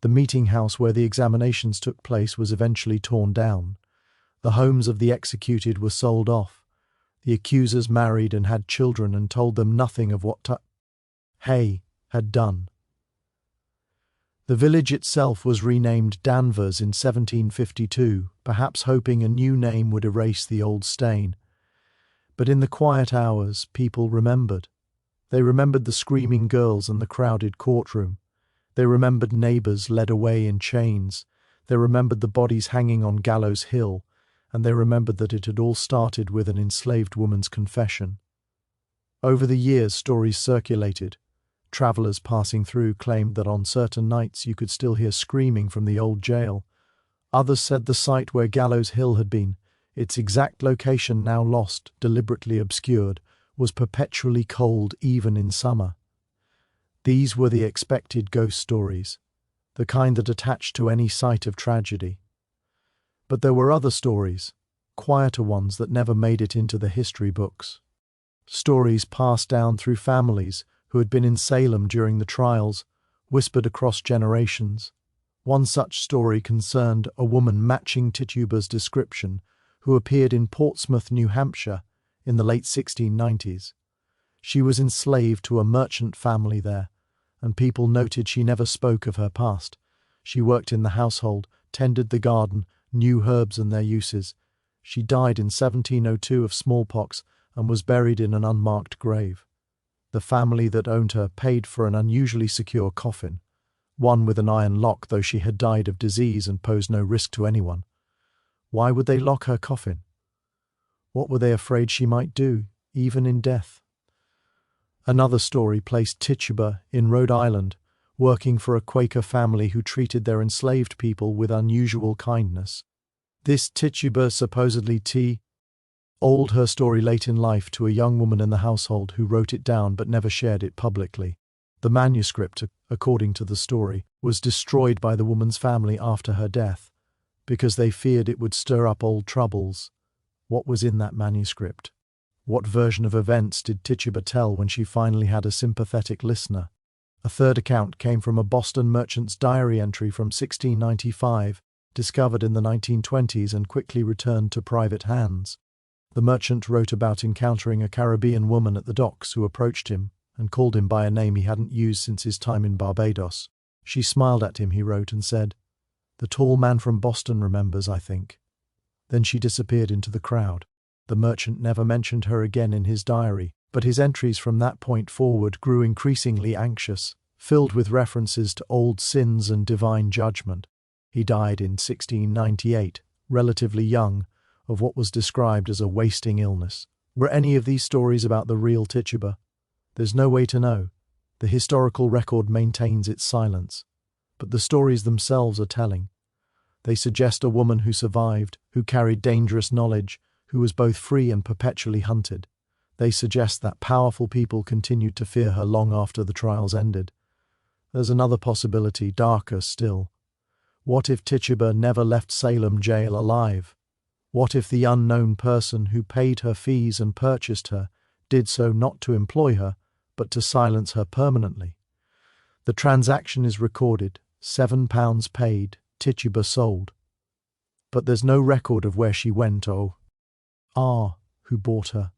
The meeting house where the examinations took place was eventually torn down. The homes of the executed were sold off. The accusers married and had children and told them nothing of what Hay had done. The village itself was renamed Danvers in 1752, perhaps hoping a new name would erase the old stain. But in the quiet hours, people remembered. They remembered the screaming girls and the crowded courtroom. They remembered neighbors led away in chains. They remembered the bodies hanging on Gallows Hill, and they remembered that it had all started with an enslaved woman's confession. Over the years, stories circulated. Travelers passing through claimed that on certain nights you could still hear screaming from the old jail. Others said the site where Gallows Hill had been, its exact location now lost, deliberately obscured, was perpetually cold even in summer. These were the expected ghost stories, the kind that attached to any site of tragedy. But there were other stories, quieter ones that never made it into the history books. Stories passed down through families who had been in Salem during the trials, whispered across generations. One such story concerned a woman matching Tituba's description who appeared in Portsmouth, New Hampshire, in the late 1690s. She was enslaved to a merchant family there, and people noted she never spoke of her past. She worked in the household, tended the garden, knew herbs and their uses. She died in 1702 of smallpox and was buried in an unmarked grave. The family that owned her paid for an unusually secure coffin, one with an iron lock, though she had died of disease and posed no risk to anyone. Why would they lock her coffin? What were they afraid she might do, even in death? Another story placed Tituba in Rhode Island, working for a Quaker family who treated their enslaved people with unusual kindness. This Tituba supposedly told her story late in life to a young woman in the household who wrote it down but never shared it publicly. The manuscript, according to the story, was destroyed by the woman's family after her death, because they feared it would stir up old troubles. What was in that manuscript? What version of events did Tituba tell when she finally had a sympathetic listener? A third account came from a Boston merchant's diary entry from 1695, discovered in the 1920s and quickly returned to private hands. The merchant wrote about encountering a Caribbean woman at the docks who approached him and called him by a name he hadn't used since his time in Barbados. She smiled at him, he wrote, and said, "The tall man from Boston remembers, I think." Then she disappeared into the crowd. The merchant never mentioned her again in his diary, but his entries from that point forward grew increasingly anxious, filled with references to old sins and divine judgment. He died in 1698, relatively young, of what was described as a wasting illness. Were any of these stories about the real Tituba? There's no way to know. The historical record maintains its silence. But the stories themselves are telling. They suggest a woman who survived, who carried dangerous knowledge, who was both free and perpetually hunted. They suggest that powerful people continued to fear her long after the trials ended. There's another possibility, darker still. What if Tituba never left Salem jail alive? What if the unknown person who paid her fees and purchased her did so not to employ her, but to silence her permanently? The transaction is recorded, £7 paid, Tituba sold. But there's no record of where she went or who bought her.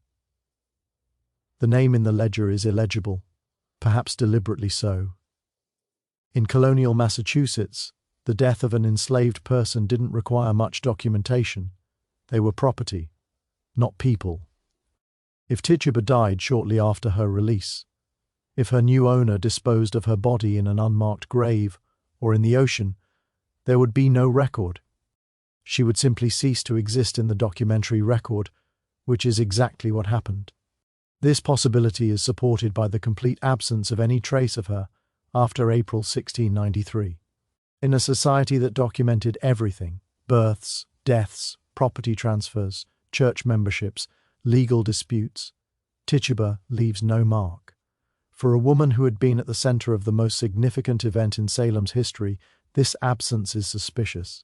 The name in the ledger is illegible, perhaps deliberately so. In Colonial Massachusetts, the death of an enslaved person didn't require much documentation. They were property, not people. If Tituba died shortly after her release, if her new owner disposed of her body in an unmarked grave or in the ocean, there would be no record. She would simply cease to exist in the documentary record, which is exactly what happened. This possibility is supported by the complete absence of any trace of her after April 1693. In a society that documented everything, births, deaths, property transfers, church memberships, legal disputes, Tituba leaves no mark. For a woman who had been at the center of the most significant event in Salem's history, this absence is suspicious.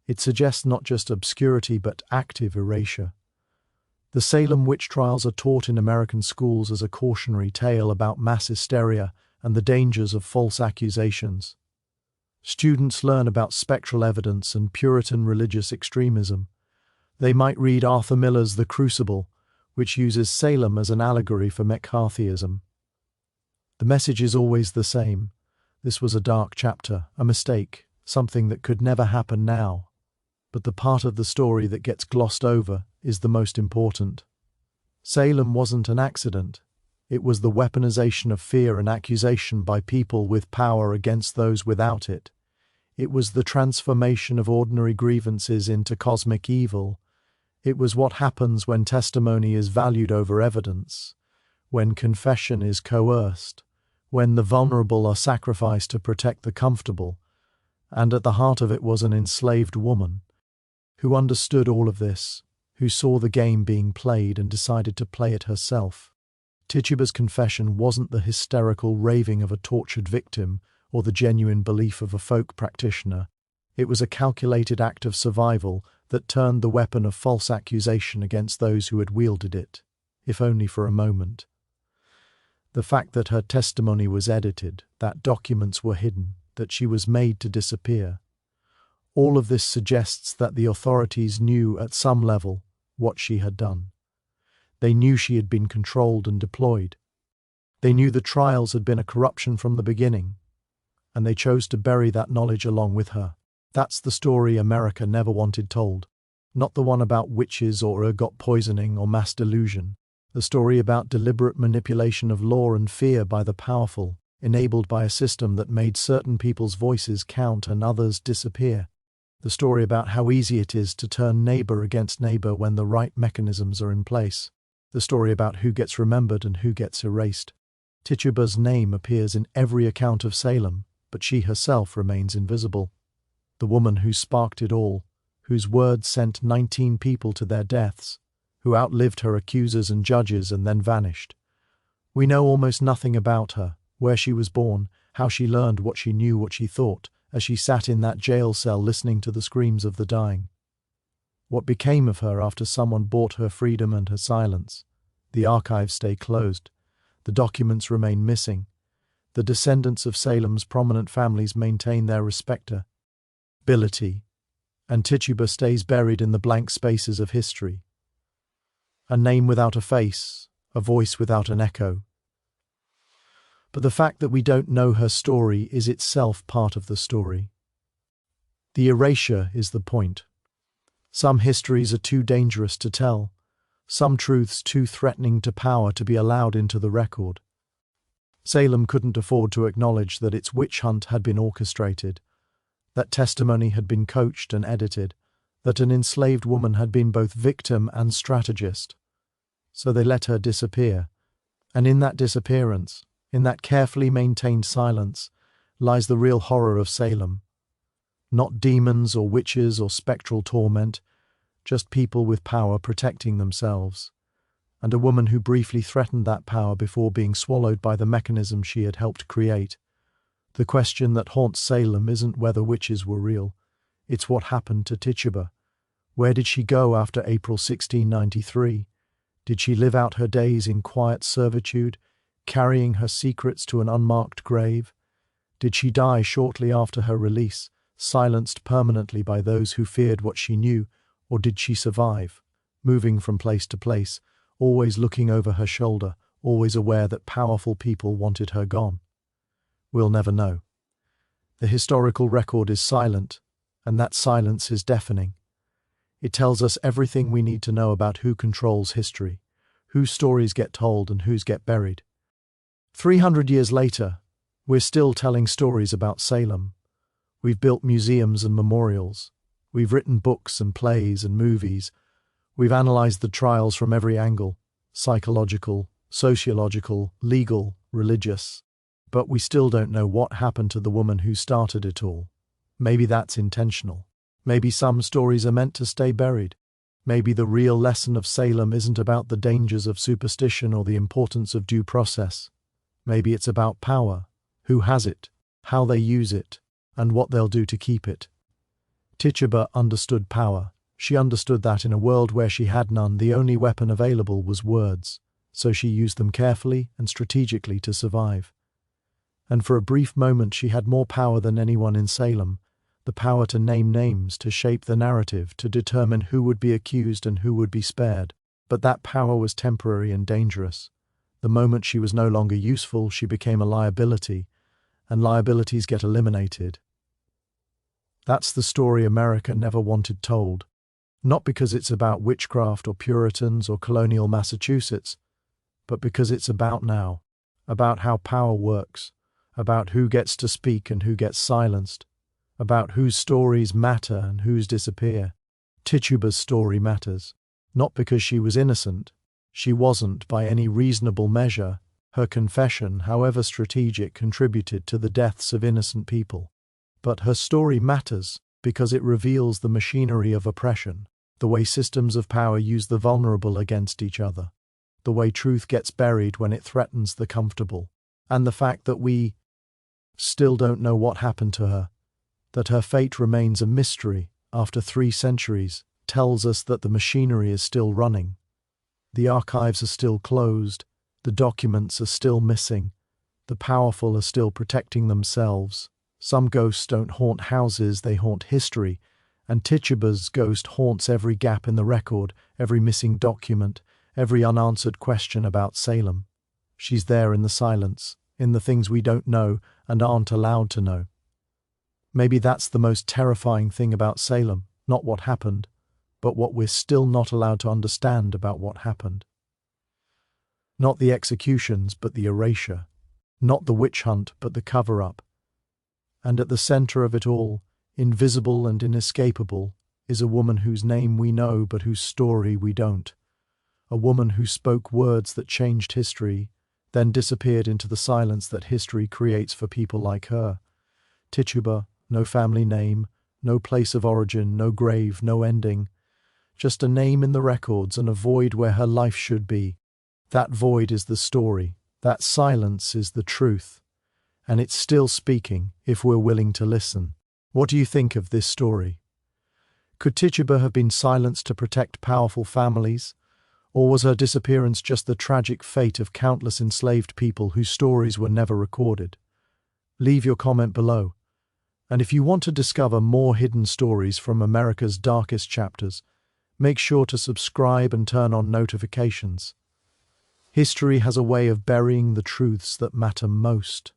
It suggests not just obscurity but active erasure. The Salem Witch Trials are taught in American schools as a cautionary tale about mass hysteria and the dangers of false accusations. Students learn about spectral evidence and Puritan religious extremism. They might read Arthur Miller's The Crucible, which uses Salem as an allegory for McCarthyism. The message is always the same. This was a dark chapter, a mistake, something that could never happen now. But the part of the story that gets glossed over is the most important. Salem wasn't an accident. It was the weaponization of fear and accusation by people with power against those without it. It was the transformation of ordinary grievances into cosmic evil. It was what happens when testimony is valued over evidence, when confession is coerced, when the vulnerable are sacrificed to protect the comfortable. And at the heart of it was an enslaved woman who understood all of this, who saw the game being played and decided to play it herself. Tituba's confession wasn't the hysterical raving of a tortured victim or the genuine belief of a folk practitioner. It was a calculated act of survival that turned the weapon of false accusation against those who had wielded it, if only for a moment. The fact that her testimony was edited, that documents were hidden, that she was made to disappear. All of this suggests that the authorities knew at some level what she had done. They knew she had been controlled and deployed. They knew the trials had been a corruption from the beginning, and they chose to bury that knowledge along with her. That's the story America never wanted told. Not the one about witches or ergot poisoning or mass delusion. The story about deliberate manipulation of law and fear by the powerful, enabled by a system that made certain people's voices count and others disappear. The story about how easy it is to turn neighbor against neighbor when the right mechanisms are in place. The story about who gets remembered and who gets erased. Tituba's name appears in every account of Salem, but she herself remains invisible. The woman who sparked it all, whose words sent 19 people to their deaths, who outlived her accusers and judges and then vanished. We know almost nothing about her, where she was born, how she learned what she knew, what she thought, as she sat in that jail cell listening to the screams of the dying. What became of her after someone bought her freedom and her silence? The archives stay closed. The documents remain missing. The descendants of Salem's prominent families maintain their respectability, and Tituba stays buried in the blank spaces of history. A name without a face, a voice without an echo. But the fact that we don't know her story is itself part of the story. The erasure is the point. Some histories are too dangerous to tell, some truths too threatening to power to be allowed into the record. Salem couldn't afford to acknowledge that its witch hunt had been orchestrated, that testimony had been coached and edited, that an enslaved woman had been both victim and strategist. So they let her disappear, and in that disappearance, in that carefully maintained silence, lies the real horror of Salem. Not demons or witches or spectral torment, just people with power protecting themselves, and a woman who briefly threatened that power before being swallowed by the mechanism she had helped create. The question that haunts Salem isn't whether witches were real, it's what happened to Tituba. Where did she go after April 1693? Did she live out her days in quiet servitude, carrying her secrets to an unmarked grave? Did she die shortly after her release, silenced permanently by those who feared what she knew, or did she survive, moving from place to place, always looking over her shoulder, always aware that powerful people wanted her gone? We'll never know. The historical record is silent, and that silence is deafening. It tells us everything we need to know about who controls history, whose stories get told and whose get buried. 300 years later, we're still telling stories about Salem. We've built museums and memorials. We've written books and plays and movies. We've analyzed the trials from every angle, psychological, sociological, legal, religious. But we still don't know what happened to the woman who started it all. Maybe that's intentional. Maybe some stories are meant to stay buried. Maybe the real lesson of Salem isn't about the dangers of superstition or the importance of due process. Maybe it's about power, who has it, how they use it, and what they'll do to keep it. Tituba understood power. She understood that in a world where she had none, the only weapon available was words, so she used them carefully and strategically to survive. And for a brief moment she had more power than anyone in Salem, the power to name names, to shape the narrative, to determine who would be accused and who would be spared. But that power was temporary and dangerous. The moment she was no longer useful, she became a liability, and liabilities get eliminated. That's the story America never wanted told. Not because it's about witchcraft or Puritans or colonial Massachusetts, but because it's about now, about how power works, about who gets to speak and who gets silenced, about whose stories matter and whose disappear. Tituba's story matters, not because she was innocent. She wasn't by any reasonable measure. Her confession, however strategic, contributed to the deaths of innocent people. But her story matters because it reveals the machinery of oppression, the way systems of power use the vulnerable against each other, the way truth gets buried when it threatens the comfortable, and the fact that we still don't know what happened to her, that her fate remains a mystery after 3 centuries, tells us that the machinery is still running. The archives are still closed, the documents are still missing, the powerful are still protecting themselves. Some ghosts don't haunt houses, they haunt history, and Tituba's ghost haunts every gap in the record, every missing document, every unanswered question about Salem. She's there in the silence, in the things we don't know and aren't allowed to know. Maybe that's the most terrifying thing about Salem, not what happened, but what we're still not allowed to understand about what happened. Not the executions, but the erasure. Not the witch hunt, but the cover-up. And at the center of it all, invisible and inescapable, is a woman whose name we know but whose story we don't. A woman who spoke words that changed history, then disappeared into the silence that history creates for people like her. Tituba, no family name, no place of origin, no grave, no ending. Just a name in the records and a void where her life should be. That void is the story. That silence is the truth. And it's still speaking if we're willing to listen. What do you think of this story? Could Tituba have been silenced to protect powerful families? Or was her disappearance just the tragic fate of countless enslaved people whose stories were never recorded? Leave your comment below. And if you want to discover more hidden stories from America's darkest chapters, make sure to subscribe and turn on notifications. History has a way of burying the truths that matter most.